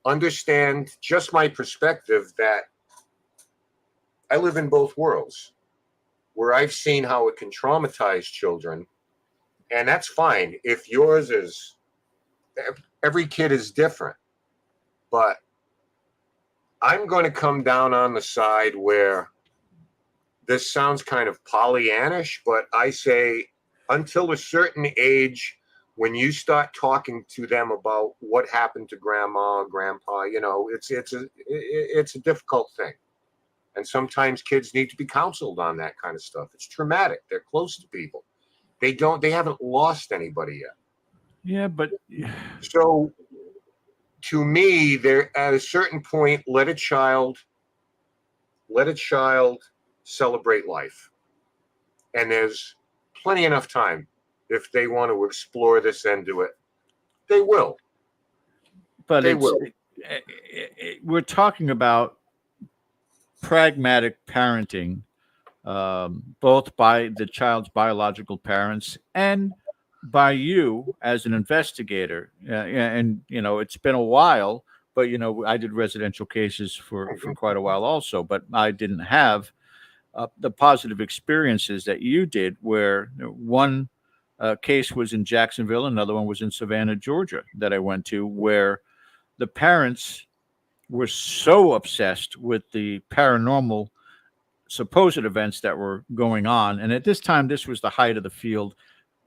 understand just my perspective that I live in both worlds where I've seen how it can traumatize children. And that's fine. If yours is, every kid is different, but I'm going to come down on the side where this sounds kind of Pollyannish, but I say until a certain age, when you start talking to them about what happened to grandma, grandpa, it's a difficult thing. And sometimes kids need to be counseled on that kind of stuff. It's traumatic. They're close to people. They haven't lost anybody yet. Yeah, but so to me, there at a certain point, let a child celebrate life. And there's plenty enough time if they want to explore this and do it. They will. But we're talking about pragmatic parenting, both by the child's biological parents and by you as an investigator. And, it's been a while, but, I did residential cases for quite a while also, but I didn't have the positive experiences that you did, where one case was in Jacksonville, another one was in Savannah, Georgia, that I went to, where the parents were so obsessed with the paranormal supposed events that were going on. And at this time, this was the height of the field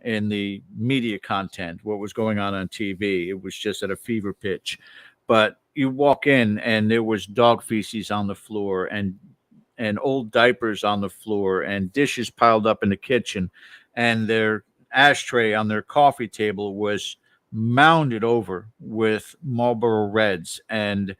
in the media content, what was going on TV. It was just at a fever pitch. But you walk in and there was dog feces on the floor and old diapers on the floor and dishes piled up in the kitchen, and their ashtray on their coffee table was mounded over with Marlboro Reds, and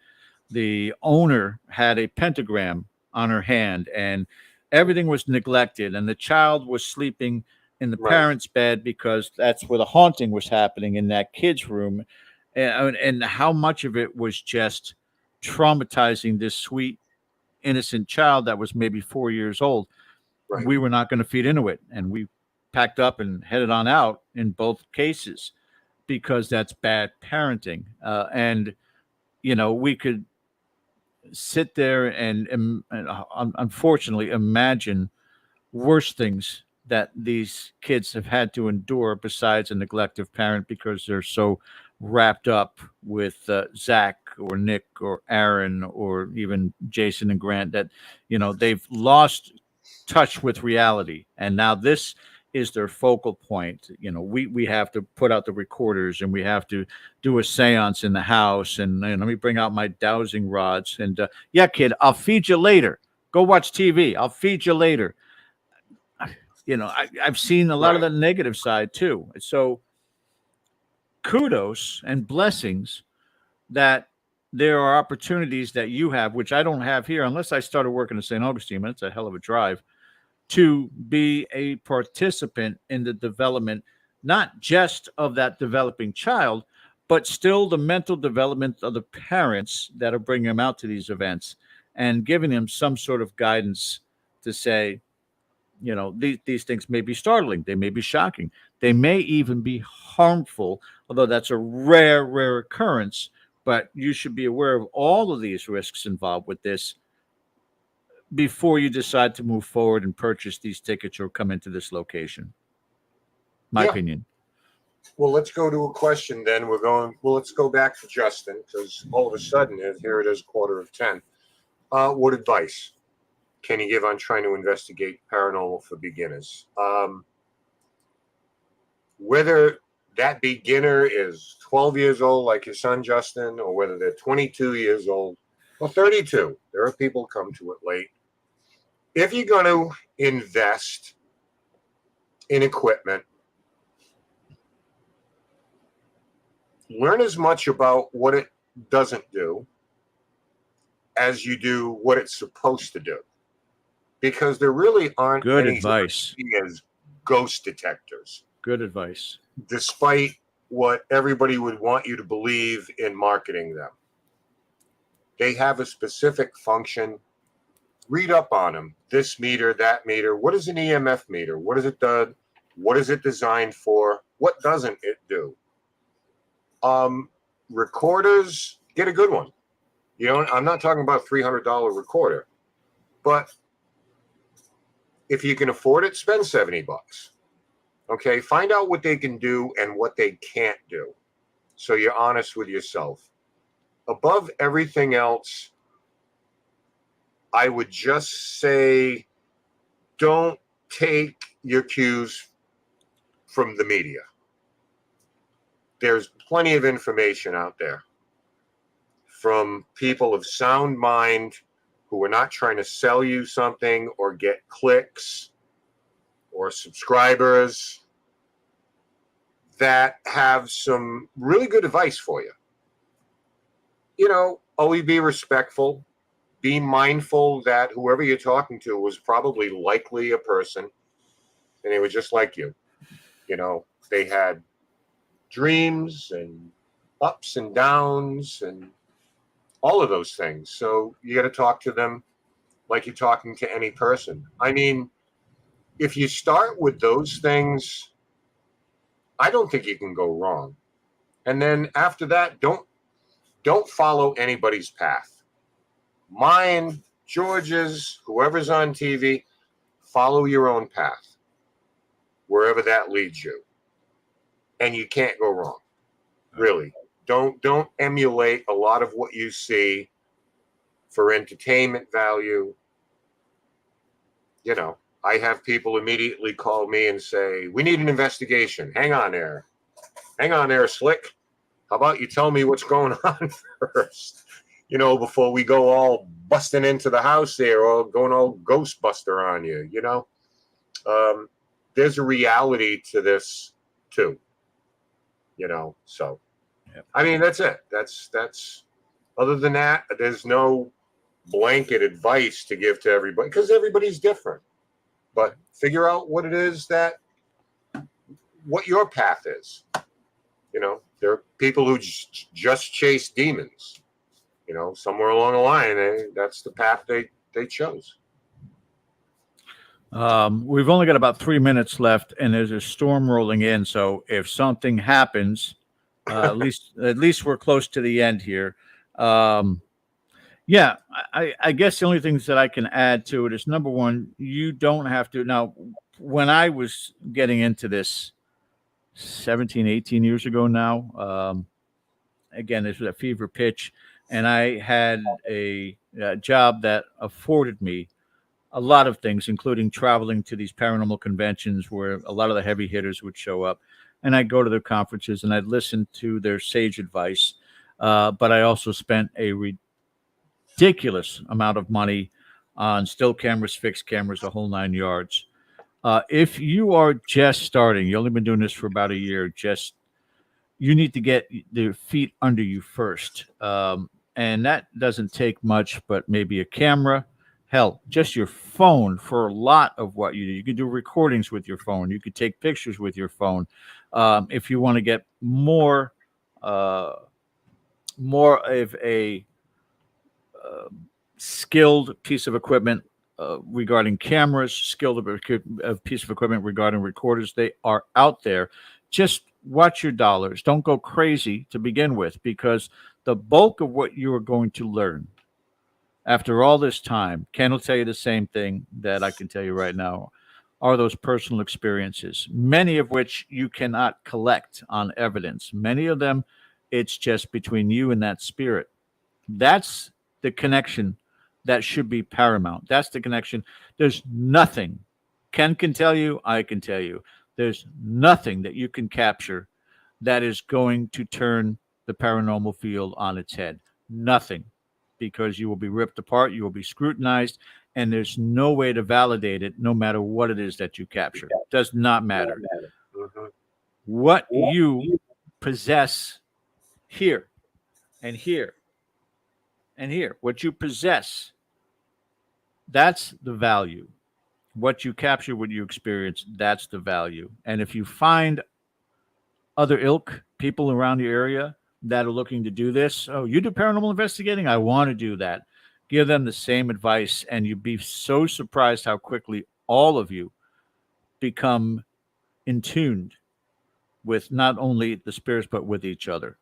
the owner had a pentagram on her hand, and everything was neglected, and the child was sleeping in the parents' bed because that's where the haunting was happening, in that kid's room. And how much of it was just traumatizing this sweet, innocent child that was maybe 4 years old. We were not going to feed into it, and we packed up and headed on out in both cases, because that's bad parenting. And we could sit there and unfortunately imagine worse things that these kids have had to endure besides a neglective parent, because they're so wrapped up with Zach or Nick or Aaron or even Jason and Grant that, they've lost touch with reality. And now this is their focal point. We have to put out the recorders, and we have to do a seance in the house, and let me bring out my dowsing rods, and yeah, kid, I'll feed you later. Go watch TV. I'll feed you later. I've seen a lot of the negative side too. So kudos and blessings that there are opportunities that you have, which I don't have here unless I started working in St. Augustine. It's a hell of a drive to be a participant in the development, not just of that developing child, but still the mental development of the parents that are bringing them out to these events, and giving them some sort of guidance to say, these things may be startling, they may be shocking, they may even be harmful, although that's a rare occurrence. But you should be aware of all of these risks involved with this before you decide to move forward and purchase these tickets or come into this location. My opinion. Well, let's go to a question then. Let's go back to Justin, because all of a sudden, here it is, 9:45. What advice can you give on trying to investigate paranormal for beginners? Whether that beginner is 12 years old, like your son, Justin, or whether they're 22 years old or 32. There are people who come to it late. If you're going to invest in equipment, learn as much about what it doesn't do as you do what it's supposed to do. Because there really aren't good any advice as ghost detectors. Good advice. Despite what everybody would want you to believe in marketing them. They have a specific function. Read up on them. This meter, that meter. What is an EMF meter? What does it do? What is it designed for? What doesn't it do? Recorders, get a good one. I'm not talking about a $300 recorder, but if you can afford it, spend $70. Okay, find out what they can do and what they can't do, so you're honest with yourself. Above everything else, I would just say, don't take your cues from the media. There's plenty of information out there from people of sound mind who are not trying to sell you something or get clicks or subscribers, that have some really good advice for you. Always be respectful. Be mindful that whoever you're talking to was probably likely a person, and they were just like you. They had dreams and ups and downs and all of those things. So you got to talk to them like you're talking to any person. I mean, if you start with those things, I don't think you can go wrong. And then after that, don't follow anybody's path. Mine, George's, whoever's on TV, follow your own path, wherever that leads you. And you can't go wrong. Really. Don't emulate a lot of what you see for entertainment value. I have people immediately call me and say, we need an investigation. Hang on there, Slick. How about you tell me what's going on first? Before we go all busting into the house there or going all Ghostbuster on you, There's a reality to this too. So, I mean, that's it. That's other than that, there's no blanket advice to give to everybody because everybody's different. But figure out what it is what your path is. There are people who just chase demons. Somewhere along the line, that's the path they chose. We've only got about 3 minutes left, and there's a storm rolling in. So if something happens, at least we're close to the end here. Yeah, I guess the only things that I can add to it is, number one, you don't have to. Now, when I was getting into this 17, 18 years ago now, again, this was a fever pitch, and I had a job that afforded me a lot of things, including traveling to these paranormal conventions where a lot of the heavy hitters would show up. And I'd go to their conferences and I'd listen to their sage advice. But I also spent a ridiculous amount of money on still cameras, fixed cameras, a whole 9 yards. If you are just starting, you've only been doing this for about a year, you need to get the feet under you first. And that doesn't take much, but maybe a camera, hell, just your phone for a lot of what you do. You can do recordings with your phone. You could take pictures with your phone. If you want to get more of a skilled piece of equipment regarding cameras, skilled piece of equipment regarding recorders, they are out there. Just watch your dollars. Don't go crazy to begin with, because the bulk of what you are going to learn after all this time, Ken will tell you the same thing that I can tell you right now, are those personal experiences, many of which you cannot collect on evidence. Many of them, it's just between you and that spirit. That's the connection that should be paramount. That's the connection. There's nothing, Ken can tell you, I can tell you, there's nothing that you can capture that is going to turn the paranormal field on its head. Nothing. Because you will be ripped apart, you will be scrutinized, and there's no way to validate it, no matter what it is that you capture. It does not matter. What you possess here and here and here, what you possess, that's the value. What you capture, what you experience, that's the value. And if you find other ilk, people around your area that are looking to do this, oh, you do paranormal investigating? I want to do that. Give them the same advice, and you'd be so surprised how quickly all of you become in tune with not only the spirits, but with each other.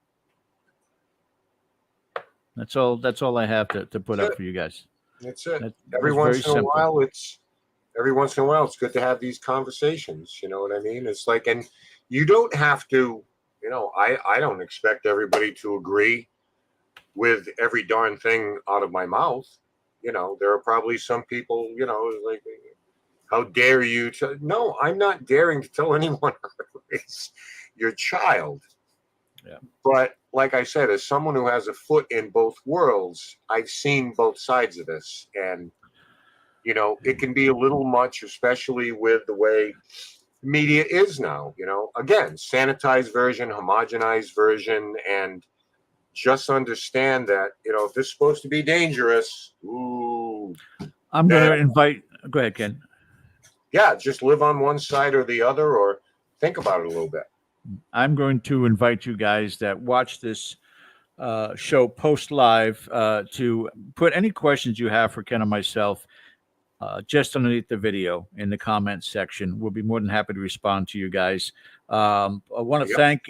That's all I have to put up for you guys. That's it. Every once in a while, it's good to have these conversations. You know what I mean? It's like, and you don't have to, I don't expect everybody to agree with every darn thing out of my mouth. There are probably some people, like, how dare you to? No, I'm not daring to tell anyone how to raise your child. Yeah. But like I said, as someone who has a foot in both worlds, I've seen both sides of this. And, it can be a little much, especially with the way media is now. Again, sanitized version, homogenized version, and just understand that, if this is supposed to be dangerous, I'm going to invite, go ahead, Ken. Yeah, just live on one side or the other, or think about it a little bit. I'm going to invite you guys that watch this show post live to put any questions you have for Ken and myself just underneath the video in the comments section. We'll be more than happy to respond to you guys. I want to thank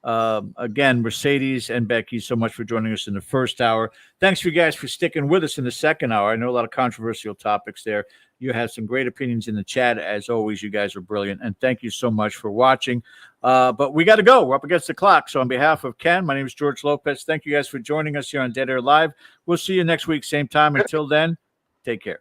again Mercedes and Becky so much for joining us in the first hour. Thanks for you guys for sticking with us in the second hour. I know a lot of controversial topics there. You have some great opinions in the chat. As always, you guys are brilliant. And thank you so much for watching. But we got to go. We're up against the clock. So on behalf of Ken, my name is George Lopez. Thank you guys for joining us here on Dead Air Live. We'll see you next week, same time. Until then, take care.